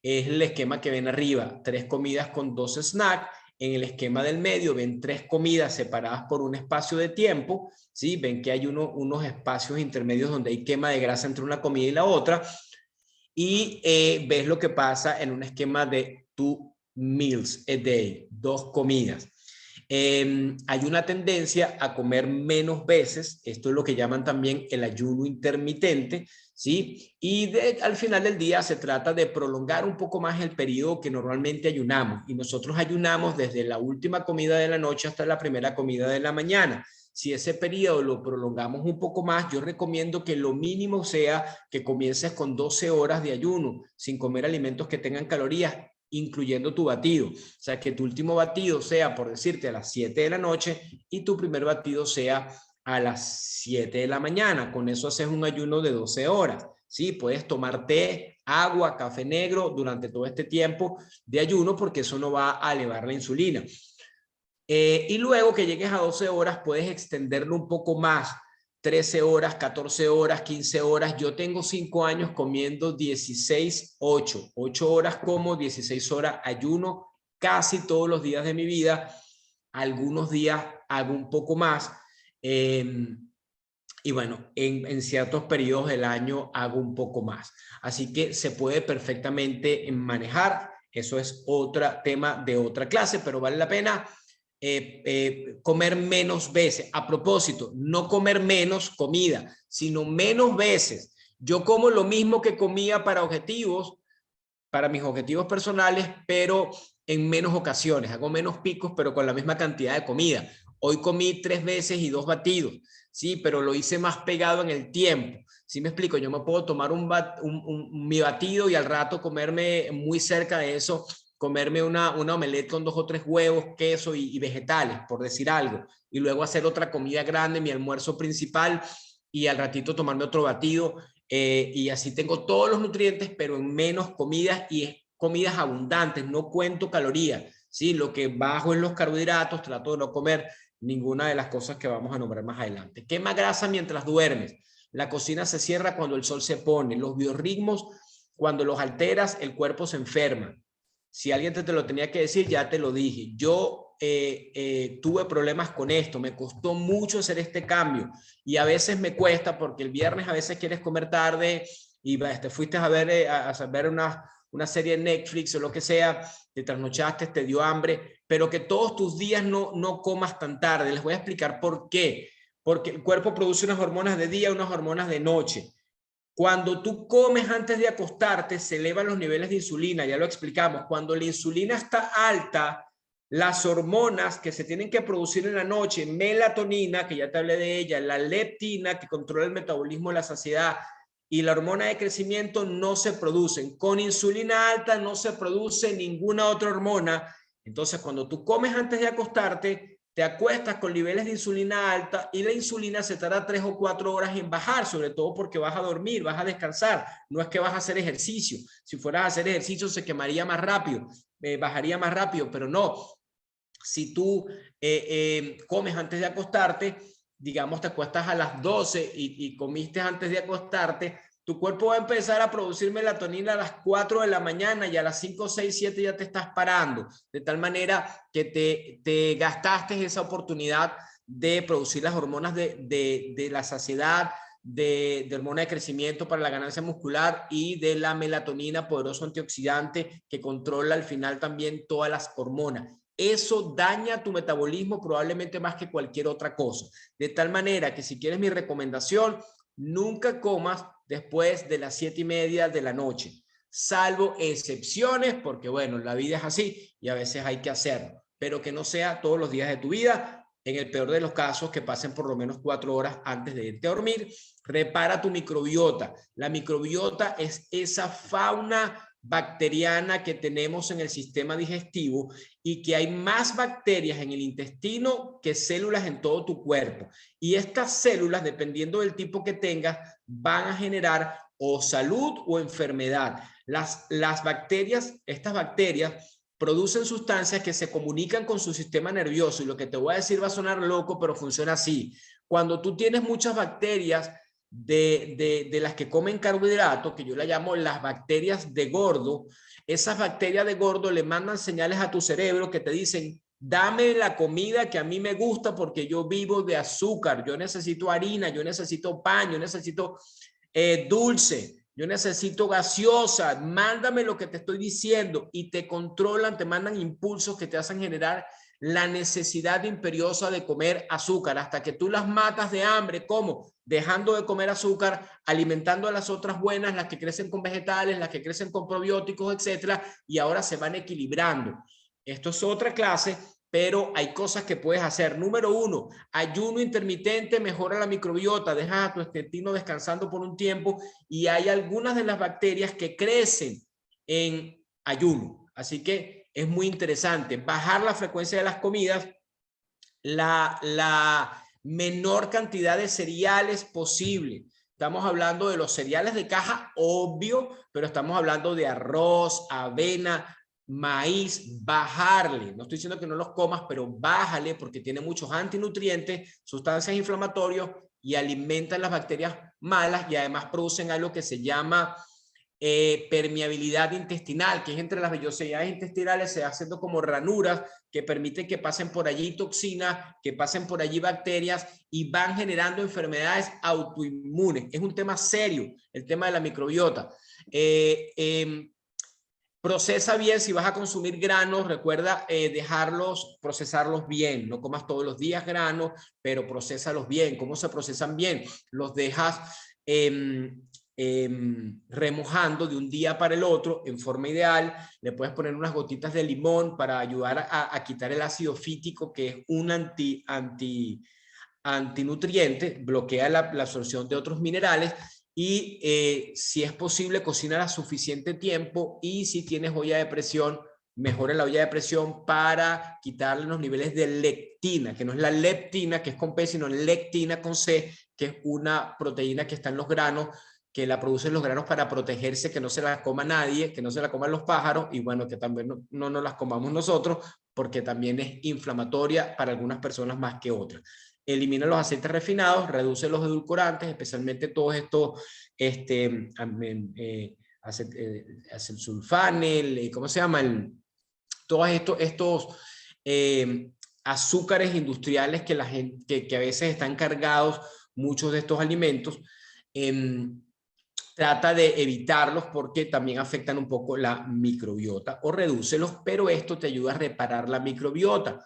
Es el esquema que ven arriba: 3 comidas con 2 snacks. en el esquema del medio ven 3 comidas separadas por un espacio de tiempo, ¿sí? Ven que hay unos espacios intermedios donde hay quema de grasa entre una comida y la otra, y ves lo que pasa en un esquema de 2 meals a day, 2 comidas. Hay una tendencia a comer menos veces, esto es lo que llaman también el ayuno intermitente, ¿sí? Y al final del día se trata de prolongar un poco más el periodo que normalmente ayunamos, y nosotros ayunamos desde la última comida de la noche hasta la primera comida de la mañana. Si ese periodo lo prolongamos un poco más, yo recomiendo que lo mínimo sea que comiences con 12 horas de ayuno, sin comer alimentos que tengan calorías, incluyendo tu batido. O sea, que tu último batido sea, por decirte, a las 7 de la noche y tu primer batido sea a las 7 de la mañana. Con eso haces un ayuno de 12 horas. Sí, puedes tomar té, agua, café negro durante todo este tiempo de ayuno, porque eso no va a elevar la insulina. Y luego que llegues a 12 horas, puedes extenderlo un poco más, 13 horas, 14 horas, 15 horas. Yo tengo 5 años comiendo 16, 8 horas como, 16 horas ayuno casi todos los días de mi vida. Algunos días hago un poco más. Y bueno, en ciertos periodos del año hago un poco más. Así que se puede perfectamente manejar. Eso es otro tema de otra clase, pero vale la pena comer menos veces. A propósito, no comer menos comida, sino menos veces. Yo como lo mismo que comía para mis objetivos personales, pero en menos ocasiones. Hago menos picos, pero con la misma cantidad de comida. Hoy comí 3 veces y 2 batidos, sí, pero lo hice más pegado en el tiempo. ¿Sí me explico? Yo me puedo tomar mi batido y al rato comerme muy cerca de eso, comerme una omelette con 2 o 3 huevos, queso y vegetales, por decir algo. Y luego hacer otra comida grande, mi almuerzo principal, y al ratito tomarme otro batido. Y así tengo todos los nutrientes, pero en menos comidas, y comidas abundantes, no cuento calorías, ¿sí? Lo que bajo en los carbohidratos, trato de no comer ninguna de las cosas que vamos a nombrar más adelante. Quema grasa mientras duermes. La cocina se cierra cuando el sol se pone. Los biorritmos, cuando los alteras, el cuerpo se enferma. Si alguien te lo tenía que decir, ya te lo dije. Yo tuve problemas con esto, me costó mucho hacer este cambio, y a veces me cuesta porque el viernes a veces quieres comer tarde y te fuiste a ver, una serie de Netflix o lo que sea, te trasnochaste, te dio hambre, pero que todos tus días no comas tan tarde. Les voy a explicar por qué. Porque el cuerpo produce unas hormonas de día y unas hormonas de noche. Cuando tú comes antes de acostarte, se elevan los niveles de insulina, ya lo explicamos. Cuando la insulina está alta, las hormonas que se tienen que producir en la noche, melatonina, que ya te hablé de ella, la leptina, que controla el metabolismo de la saciedad, y la hormona de crecimiento, no se producen. Con insulina alta no se produce ninguna otra hormona. Entonces, cuando tú comes antes de acostarte, te acuestas con niveles de insulina alta, y la insulina se tarda 3 o 4 horas en bajar, sobre todo porque vas a dormir, vas a descansar, no es que vas a hacer ejercicio. Si fueras a hacer ejercicio se quemaría más rápido, bajaría más rápido, pero no. Si tú comes antes de acostarte, digamos te acuestas a las 12 y comiste antes de acostarte, tu cuerpo va a empezar a producir melatonina a las 4 de la mañana, y a las 5, 6, 7 ya te estás parando, de tal manera que te gastaste esa oportunidad de producir las hormonas de la saciedad, de hormona de crecimiento para la ganancia muscular, y de la melatonina, poderoso antioxidante que controla al final también todas las hormonas. Eso daña tu metabolismo probablemente más que cualquier otra cosa. De tal manera que, si quieres mi recomendación, nunca comas después de las 7:30 de la noche, salvo excepciones, porque bueno, la vida es así y a veces hay que hacerlo, pero que no sea todos los días de tu vida. En el peor de los casos, que pasen por lo menos 4 horas antes de irte a dormir. Repara tu microbiota. La microbiota es esa fauna bacteriana que tenemos en el sistema digestivo, y que hay más bacterias en el intestino que células en todo tu cuerpo. Y estas células, dependiendo del tipo que tengas, van a generar o salud o enfermedad. Las bacterias, estas bacterias producen sustancias que se comunican con su sistema nervioso, y lo que te voy a decir va a sonar loco, pero funciona así. Cuando tú tienes muchas bacterias de las que comen carbohidratos, que yo le llamo las bacterias de gordo, esas bacterias de gordo le mandan señales a tu cerebro que te dicen: Dame la comida que a mí me gusta porque yo vivo de azúcar. Yo necesito harina, yo necesito pan, yo necesito dulce, yo necesito gaseosa. Mándame lo que te estoy diciendo y te controlan, te mandan impulsos que te hacen generar la necesidad imperiosa de comer azúcar hasta que tú las matas de hambre. ¿Cómo? Dejando de comer azúcar, alimentando a las otras buenas, las que crecen con vegetales, las que crecen con probióticos, etcétera, y ahora se van equilibrando. Esto es otra clase, pero hay cosas que puedes hacer. Número 1, ayuno intermitente mejora la microbiota, dejas a tu intestino descansando por un tiempo y hay algunas de las bacterias que crecen en ayuno. Así que es muy interesante. Bajar la frecuencia de las comidas, la menor cantidad de cereales posible. Estamos hablando de los cereales de caja, obvio, pero estamos hablando de arroz, avena, maíz, bajarle. No estoy diciendo que no los comas, pero bájale porque tiene muchos antinutrientes, sustancias inflamatorias y alimentan las bacterias malas y además producen algo que se llama permeabilidad intestinal, que es entre las vellosidades intestinales, se va haciendo como ranuras que permiten que pasen por allí toxinas, que pasen por allí bacterias y van generando enfermedades autoinmunes. Es un tema serio, el tema de la microbiota. Procesa bien, si vas a consumir granos, recuerda procesarlos bien. No comas todos los días granos, pero procesalos bien. ¿Cómo se procesan bien? Los dejas remojando de un día para el otro en forma ideal. Le puedes poner unas gotitas de limón para ayudar a quitar el ácido fítico, que es un antinutriente, bloquea la absorción de otros minerales. Y si es posible, cocinar a suficiente tiempo, y si tienes olla de presión, mejora la olla de presión para quitarle los niveles de lectina, que no es la leptina, que es con P, sino lectina con C, que es una proteína que está en los granos, que la producen los granos para protegerse, que no se la coma nadie, que no se la coman los pájaros, y bueno, que también no nos las comamos nosotros, porque también es inflamatoria para algunas personas más que otras. Elimina los aceites refinados, reduce los edulcorantes, especialmente todos estos, acesulfane, ¿cómo se llama? Todos estos azúcares industriales que la gente, que a veces están cargados, muchos de estos alimentos. Trata de evitarlos porque también afectan un poco la microbiota, o redúcelos, pero esto te ayuda a reparar la microbiota.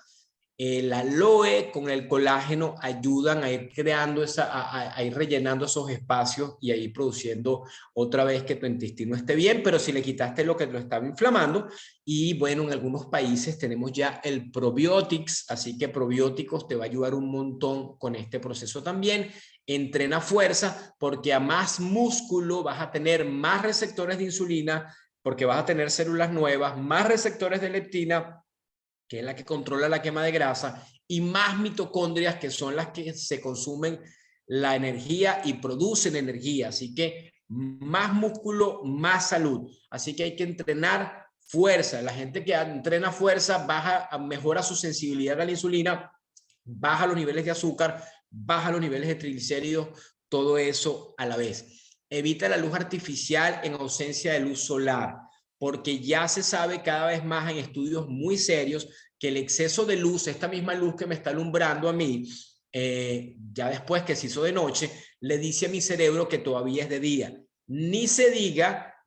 El aloe con el colágeno ayudan a ir creando a ir rellenando esos espacios y a ir produciendo otra vez que tu intestino esté bien, pero si le quitaste lo que lo estaba inflamando. Y bueno, en algunos países tenemos ya el probiotics, así que probióticos te va a ayudar un montón con este proceso también. Entrena fuerza, porque a más músculo vas a tener más receptores de insulina, porque vas a tener células nuevas, más receptores de leptina, que es la que controla la quema de grasa, y más mitocondrias, que son las que se consumen la energía y producen energía. Así que más músculo, más salud. Así que hay que entrenar fuerza. La gente que entrena fuerza mejora su sensibilidad a la insulina, baja los niveles de azúcar, baja los niveles de triglicéridos, todo eso a la vez. Evita la luz artificial en ausencia de luz solar, porque ya se sabe cada vez más en estudios muy serios que el exceso de luz, esta misma luz que me está alumbrando a mí, ya después que se hizo de noche, le dice a mi cerebro que todavía es de día. Ni se diga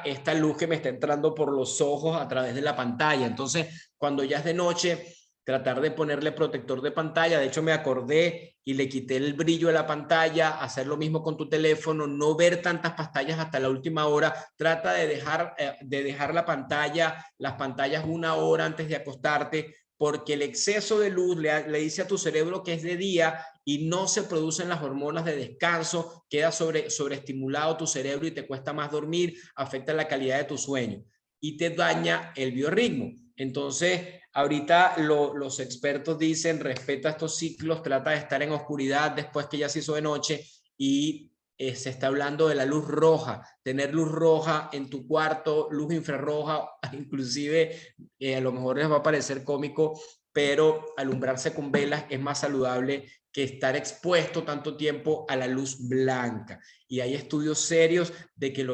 esta luz que me está entrando por los ojos a través de la pantalla. Entonces, cuando ya es de noche, tratar de ponerle protector de pantalla. De hecho, me acordé y le quité el brillo de la pantalla. Hacer lo mismo con tu teléfono, no ver tantas pantallas hasta la última hora. Trata de dejar las pantallas 1 hora antes de acostarte, porque el exceso de luz le dice a tu cerebro que es de día y no se producen las hormonas de descanso, queda sobreestimulado tu cerebro y te cuesta más dormir, afecta la calidad de tu sueño y te daña el biorritmo. Entonces, ahorita los expertos dicen, respeta estos ciclos, trata de estar en oscuridad después que ya se hizo de noche, y se está hablando de la luz roja, tener luz roja en tu cuarto, luz infrarroja, inclusive a lo mejor les va a parecer cómico, pero alumbrarse con velas es más saludable que estar expuesto tanto tiempo a la luz blanca. Y hay estudios serios de que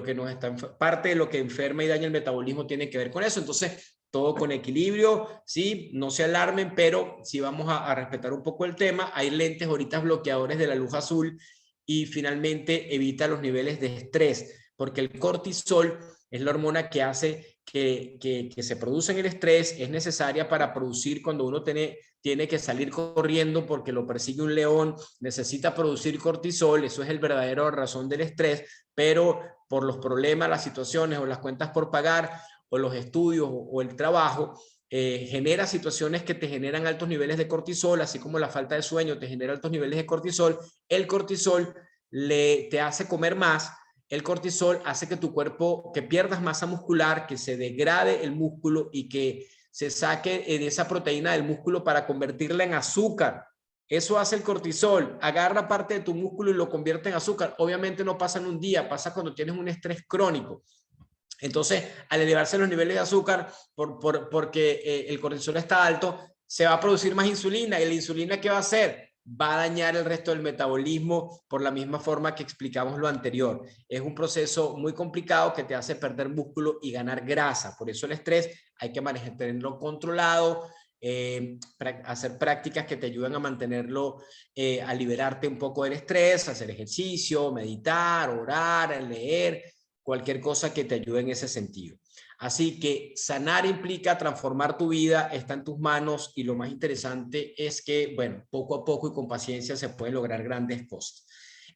parte de lo que enferma y daña el metabolismo tiene que ver con eso. Entonces, todo con equilibrio, ¿sí? No se alarmen, pero sí vamos a respetar un poco el tema. Hay lentes ahorita bloqueadores de la luz azul y finalmente evita los niveles de estrés, porque el cortisol es la hormona que hace que se produce en el estrés, es necesaria para producir cuando uno tiene que salir corriendo porque lo persigue un león, necesita producir cortisol, eso es el verdadero razón del estrés, pero por los problemas, las situaciones o las cuentas por pagar o los estudios o el trabajo, genera situaciones que te generan altos niveles de cortisol, así como la falta de sueño te genera altos niveles de cortisol. El cortisol te hace comer más. El cortisol hace que tu cuerpo, que pierdas masa muscular, que se degrade el músculo y que se saque de esa proteína del músculo para convertirla en azúcar. Eso hace el cortisol, agarra parte de tu músculo y lo convierte en azúcar. Obviamente no pasa en un día, pasa cuando tienes un estrés crónico. Entonces, al elevarse los niveles de azúcar, porque el cortisol está alto, se va a producir más insulina. ¿Y la insulina qué va a hacer? Va a dañar el resto del metabolismo por la misma forma que explicamos lo anterior. Es un proceso muy complicado que te hace perder músculo y ganar grasa. Por eso el estrés hay que tenerlo controlado, hacer prácticas que te ayudan a mantenerlo, a liberarte un poco del estrés, hacer ejercicio, meditar, orar, leer, cualquier cosa que te ayude en ese sentido. Así que sanar implica transformar tu vida, está en tus manos y lo más interesante es que, bueno, poco a poco y con paciencia se pueden lograr grandes cosas.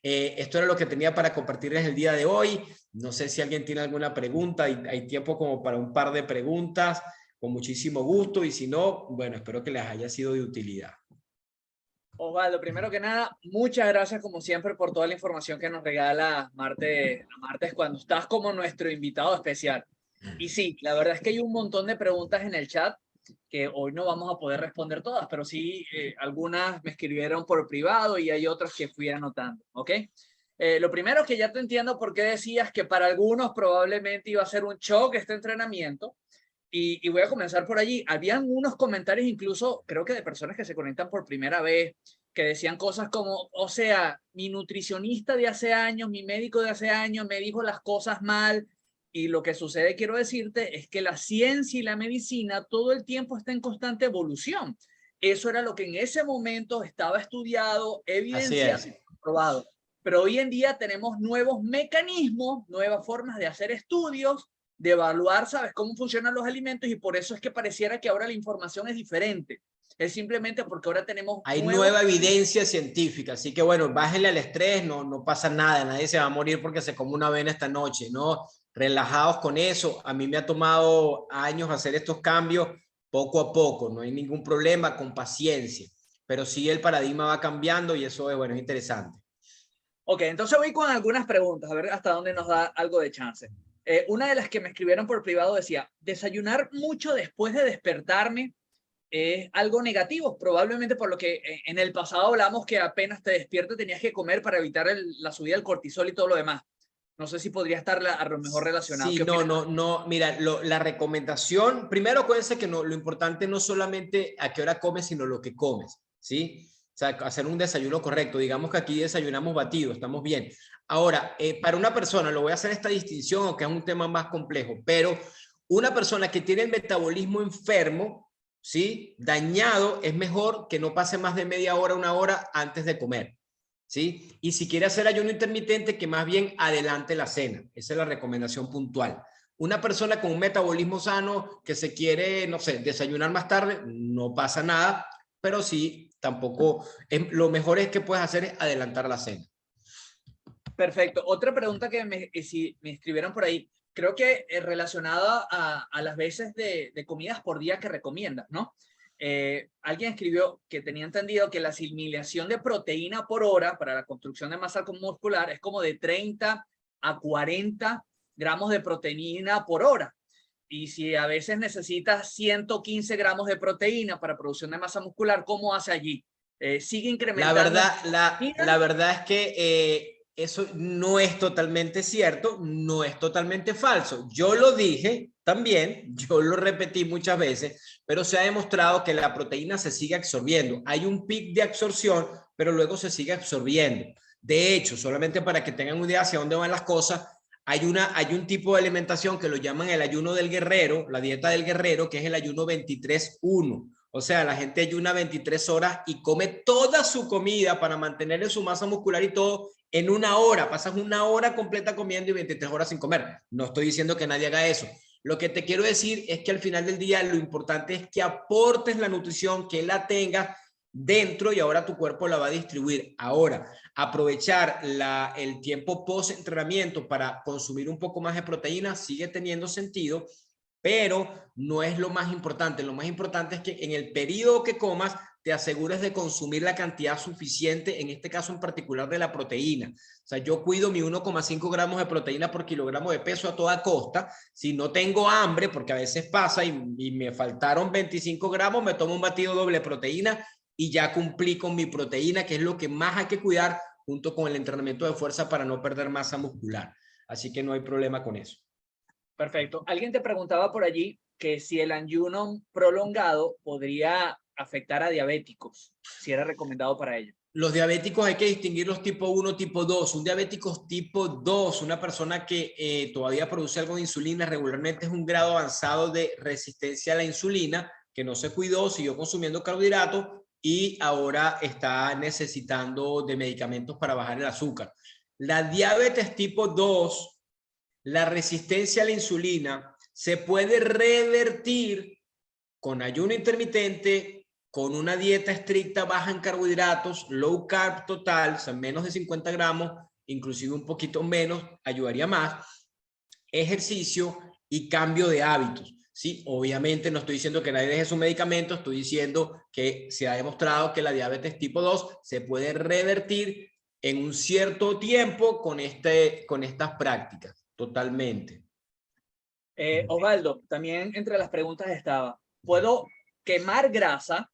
Esto era lo que tenía para compartirles el día de hoy. No sé si alguien tiene alguna pregunta, hay tiempo como para un par de preguntas, con muchísimo gusto, y si no, bueno, espero que les haya sido de utilidad. Osvaldo, primero que nada, muchas gracias como siempre por toda la información que nos regala martes cuando estás como nuestro invitado especial. Y sí, la verdad es que hay un montón de preguntas en el chat que hoy no vamos a poder responder todas, pero sí algunas me escribieron por privado y hay otras que fui anotando, ¿ok? Lo primero que ya te entiendo por qué decías que para algunos probablemente iba a ser un shock este entrenamiento. Y voy a comenzar por allí. Habían unos comentarios incluso, creo que de personas que se conectan por primera vez, que decían cosas como, o sea, mi nutricionista de hace años, mi médico de hace años me dijo las cosas mal. Y lo que sucede, quiero decirte, es que la ciencia y la medicina todo el tiempo está en constante evolución. Eso era lo que en ese momento estaba estudiado, evidenciado y probado. Pero hoy en día tenemos nuevos mecanismos, nuevas formas de hacer estudios, de evaluar, ¿sabes?, cómo funcionan los alimentos, y por eso es que pareciera que ahora la información es diferente. Es simplemente porque ahora tenemos hay nueva evidencia científica, así que bueno, bájenle al estrés, no pasa nada, nadie se va a morir porque se come una avena esta noche, ¿no? Relajados con eso. A mí me ha tomado años hacer estos cambios, poco a poco, no hay ningún problema, con paciencia, pero sí el paradigma va cambiando y eso es, bueno, es interesante. Ok, entonces voy con algunas preguntas, a ver hasta dónde nos da algo de chance. Una de las que me escribieron por privado decía, desayunar mucho después de despertarme es algo negativo, probablemente por lo que en el pasado hablamos que apenas te despiertas tenías que comer para evitar la subida del cortisol y todo lo demás. No sé si podría estar a lo mejor relacionado. Sí, no, mira, la recomendación, primero acuérdense que lo importante no solamente a qué hora comes, sino lo que comes, ¿sí? O sea, hacer un desayuno correcto. Digamos que aquí desayunamos batido, estamos bien. Ahora, para una persona, lo voy a hacer esta distinción, aunque es un tema más complejo, pero una persona que tiene el metabolismo enfermo, ¿sí?, dañado, es mejor que no pase más de media hora, una hora antes de comer, ¿sí? Y si quiere hacer ayuno intermitente, que más bien adelante la cena. Esa es la recomendación puntual. Una persona con un metabolismo sano que se quiere, no sé, desayunar más tarde, no pasa nada, pero sí, tampoco, lo mejor es que puedes hacer es adelantar la cena. Perfecto. Otra pregunta que me escribieron por ahí, creo que relacionada a las veces de comidas por día que recomiendas, ¿no? Alguien escribió que tenía entendido que la asimilación de proteína por hora para la construcción de masa muscular es como de 30 a 40 gramos de proteína por hora. Y si a veces necesitas 115 gramos de proteína para producción de masa muscular, ¿cómo hace allí? ¿Sigue incrementando? La verdad es que eso no es totalmente cierto, no es totalmente falso. Yo lo dije también, yo lo repetí muchas veces, pero se ha demostrado que la proteína se sigue absorbiendo. Hay un pic de absorción, pero luego se sigue absorbiendo. De hecho, solamente para que tengan una idea hacia dónde van las cosas, hay un tipo de alimentación que lo llaman el ayuno del guerrero, la dieta del guerrero, que es el ayuno 23-1. O sea, la gente ayuna 23 horas y come toda su comida para mantener su masa muscular y todo en una hora. Pasas una hora completa comiendo y 23 horas sin comer. No estoy diciendo que nadie haga eso. Lo que te quiero decir es que al final del día lo importante es que aportes la nutrición, que la tengas dentro y ahora tu cuerpo la va a distribuir. Ahora, aprovechar el tiempo post-entrenamiento para consumir un poco más de proteína sigue teniendo sentido, pero no es lo más importante. Lo más importante es que en el periodo que comas te asegures de consumir la cantidad suficiente, en este caso en particular de la proteína. O sea, yo cuido mi 1,5 gramos de proteína por kilogramo de peso a toda costa. Si no tengo hambre, porque a veces pasa y me faltaron 25 gramos, me tomo un batido doble proteína y ya cumplí con mi proteína, que es lo que más hay que cuidar junto con el entrenamiento de fuerza para no perder masa muscular. Así que no hay problema con eso. Perfecto. Alguien te preguntaba por allí que si el ayuno prolongado podría afectar a diabéticos, si era recomendado para ellos. Los diabéticos hay que distinguirlos tipo 1, tipo 2. Un diabético tipo 2, una persona que todavía produce algo de insulina, regularmente es un grado avanzado de resistencia a la insulina, que no se cuidó, siguió consumiendo carbohidratos y ahora está necesitando de medicamentos para bajar el azúcar. La diabetes tipo 2, la resistencia a la insulina, se puede revertir con ayuno intermitente, con una dieta estricta baja en carbohidratos, low carb total, o sea, menos de 50 gramos, inclusive un poquito menos, ayudaría más, ejercicio y cambio de hábitos. Sí, obviamente no estoy diciendo que nadie deje su medicamento, estoy diciendo que se ha demostrado que la diabetes tipo 2 se puede revertir en un cierto tiempo con estas prácticas, totalmente. Osvaldo, también entre las preguntas estaba, ¿puedo quemar grasa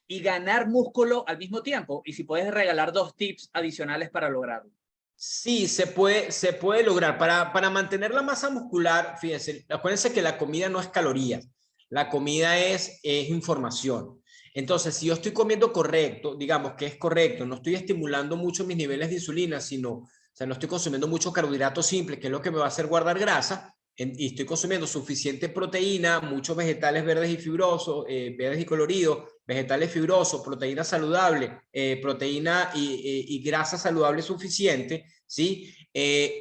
y ganar músculo al mismo tiempo? Y si puedes regalar 2 tips adicionales para lograrlo. Sí, se puede lograr. Para mantener la masa muscular, fíjense, acuérdense que la comida no es calorías, la comida es información. Entonces, si yo estoy comiendo correcto, digamos que es correcto, no estoy estimulando mucho mis niveles de insulina, o sea, no estoy consumiendo mucho carbohidrato simple, que es lo que me va a hacer guardar grasa, y estoy consumiendo suficiente proteína, muchos vegetales verdes y fibrosos, verdes y coloridos, vegetales fibrosos, proteína saludable, proteína y grasa saludable suficiente, ¿sí?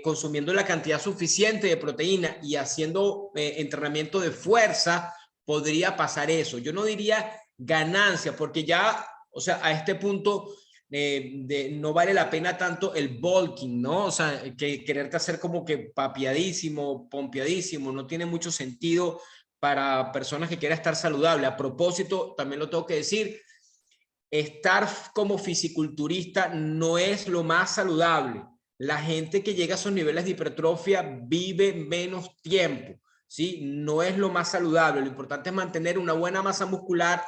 Consumiendo la cantidad suficiente de proteína y haciendo entrenamiento de fuerza, podría pasar eso. Yo no diría ganancia, porque ya, o sea, a este punto no vale la pena tanto el bulking, ¿no? O sea, que quererte hacer como que papiadísimo, pompeadísimo, no tiene mucho sentido para personas que quieran estar saludable. A propósito, también lo tengo que decir, estar como fisiculturista no es lo más saludable. La gente que llega a esos niveles de hipertrofia vive menos tiempo, ¿sí? No es lo más saludable. Lo importante es mantener una buena masa muscular,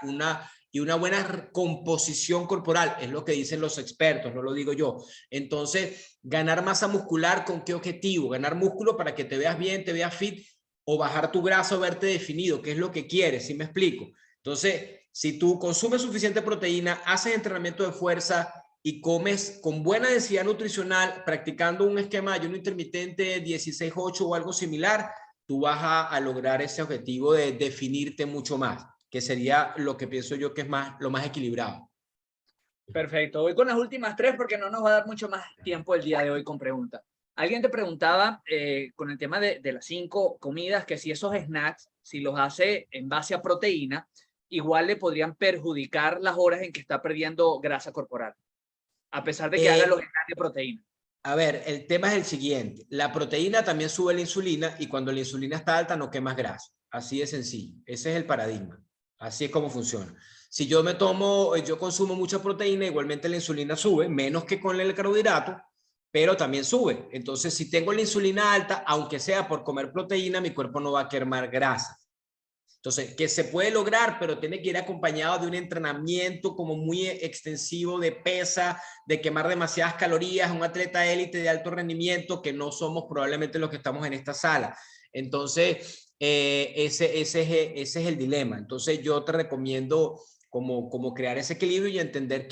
y una buena composición corporal, es lo que dicen los expertos, no lo digo yo. Entonces, ganar masa muscular, ¿con qué objetivo? Ganar músculo para que te veas bien, te veas fit, o bajar tu grasa o verte definido, que es lo que quieres, ¿sí me explico? Entonces, si tú consumes suficiente proteína, haces entrenamiento de fuerza y comes con buena densidad nutricional, practicando un esquema de ayuno intermitente 16-8 o algo similar, tú vas a lograr ese objetivo de definirte mucho más, que sería lo que pienso yo que es lo más equilibrado. Perfecto. Voy con las últimas 3 porque no nos va a dar mucho más tiempo el día de hoy con preguntas. Alguien te preguntaba con el tema de las 5 comidas, que si esos snacks, si los hace en base a proteína, igual le podrían perjudicar las horas en que está perdiendo grasa corporal, a pesar de que haga los snacks de proteína. A ver, el tema es el siguiente. La proteína también sube la insulina y cuando la insulina está alta no quemas grasa. Así de sencillo. Ese es el paradigma. Así es como funciona. Si yo yo consumo mucha proteína, igualmente la insulina sube, menos que con el carbohidrato, pero también sube. Entonces, si tengo la insulina alta, aunque sea por comer proteína, mi cuerpo no va a quemar grasa. Entonces, que se puede lograr, pero tiene que ir acompañado de un entrenamiento como muy extensivo de pesa, de quemar demasiadas calorías, un atleta élite de alto rendimiento, que no somos probablemente los que estamos en esta sala. Entonces, ese es el dilema. Entonces, yo te recomiendo como crear ese equilibrio y entender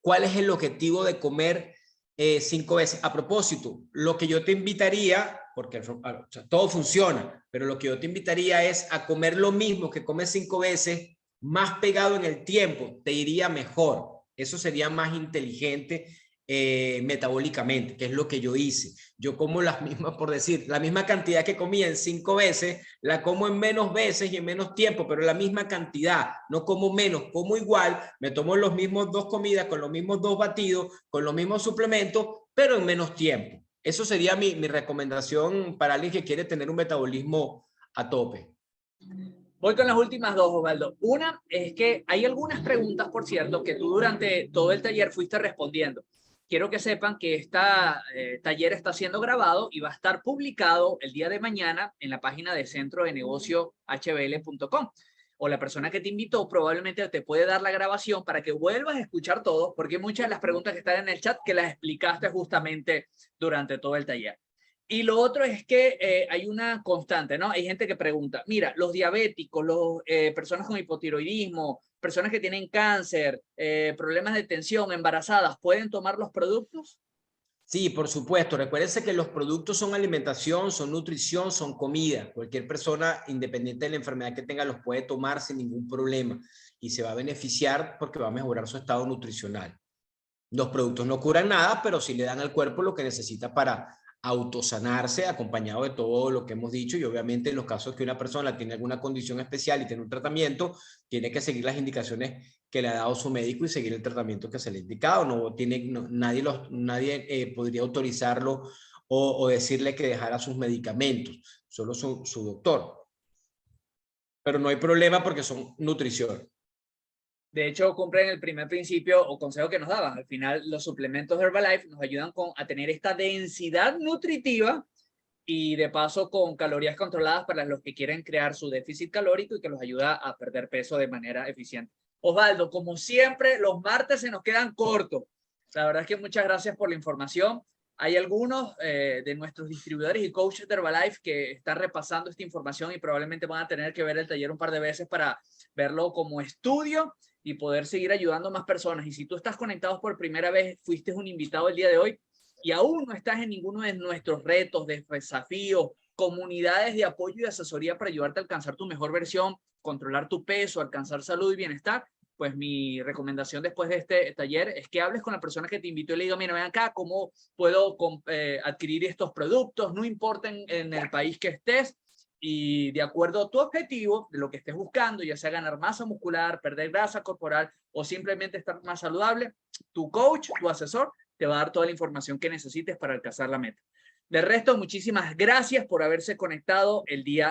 cuál es el objetivo de comer 5 veces. A propósito, lo que yo te invitaría porque o sea, todo funciona, pero lo que yo te invitaría es a comer lo mismo que comes 5 veces, más pegado en el tiempo, te iría mejor. Eso sería más inteligente metabólicamente, que es lo que yo hice. Yo como las mismas, por decir, la misma cantidad que comía en 5 veces, la como en menos veces y en menos tiempo, pero la misma cantidad, no como menos, como igual, me tomo los mismos 2 comidas, con los mismos 2 batidos, con los mismos suplementos, pero en menos tiempo. Eso sería mi recomendación para alguien que quiere tener un metabolismo a tope. Voy con las últimas dos, Osvaldo. Una es que hay algunas preguntas, por cierto, que tú durante todo el taller fuiste respondiendo. Quiero que sepan que este taller está siendo grabado y va a estar publicado el día de mañana en la página de centro de negocio hbl.com. O la persona que te invitó probablemente te puede dar la grabación para que vuelvas a escuchar todo, porque muchas de las preguntas que están en el chat que las explicaste justamente durante todo el taller. Y lo otro es que hay una constante, ¿no? Hay gente que pregunta, mira, los diabéticos, personas con hipotiroidismo, personas que tienen cáncer, problemas de tensión, embarazadas, ¿pueden tomar los productos? Sí, por supuesto. Recuérdense que los productos son alimentación, son nutrición, son comida. Cualquier persona, independiente de la enfermedad que tenga, los puede tomar sin ningún problema y se va a beneficiar porque va a mejorar su estado nutricional. Los productos no curan nada, pero sí le dan al cuerpo lo que necesita para autosanarse, acompañado de todo lo que hemos dicho. Y obviamente en los casos que una persona tiene alguna condición especial y tiene un tratamiento, tiene que seguir las indicaciones que le ha dado su médico y seguir el tratamiento que se le ha indicado. Nadie podría autorizarlo o decirle que dejara sus medicamentos, solo su doctor. Pero no hay problema porque son nutrición. De hecho, cumplen el primer principio o consejo que nos daban. Al final, los suplementos Herbalife nos ayudan a tener esta densidad nutritiva y de paso con calorías controladas para los que quieren crear su déficit calórico y que los ayuda a perder peso de manera eficiente. Osvaldo, como siempre, los martes se nos quedan cortos. La verdad es que muchas gracias por la información. Hay algunos de nuestros distribuidores y coaches de Herbalife que están repasando esta información y probablemente van a tener que ver el taller un par de veces para verlo como estudio y poder seguir ayudando a más personas. Y si tú estás conectado por primera vez, fuiste un invitado el día de hoy y aún no estás en ninguno de nuestros retos, desafíos, comunidades de apoyo y asesoría para ayudarte a alcanzar tu mejor versión, controlar tu peso, alcanzar salud y bienestar, pues mi recomendación después de este taller es que hables con la persona que te invitó y le diga, mira, ven acá, ¿cómo puedo adquirir estos productos? No importa en el país que estés, y de acuerdo a tu objetivo, de lo que estés buscando, ya sea ganar masa muscular, perder grasa corporal o simplemente estar más saludable, tu coach, tu asesor, te va a dar toda la información que necesites para alcanzar la meta. De resto, muchísimas gracias por haberse conectado el día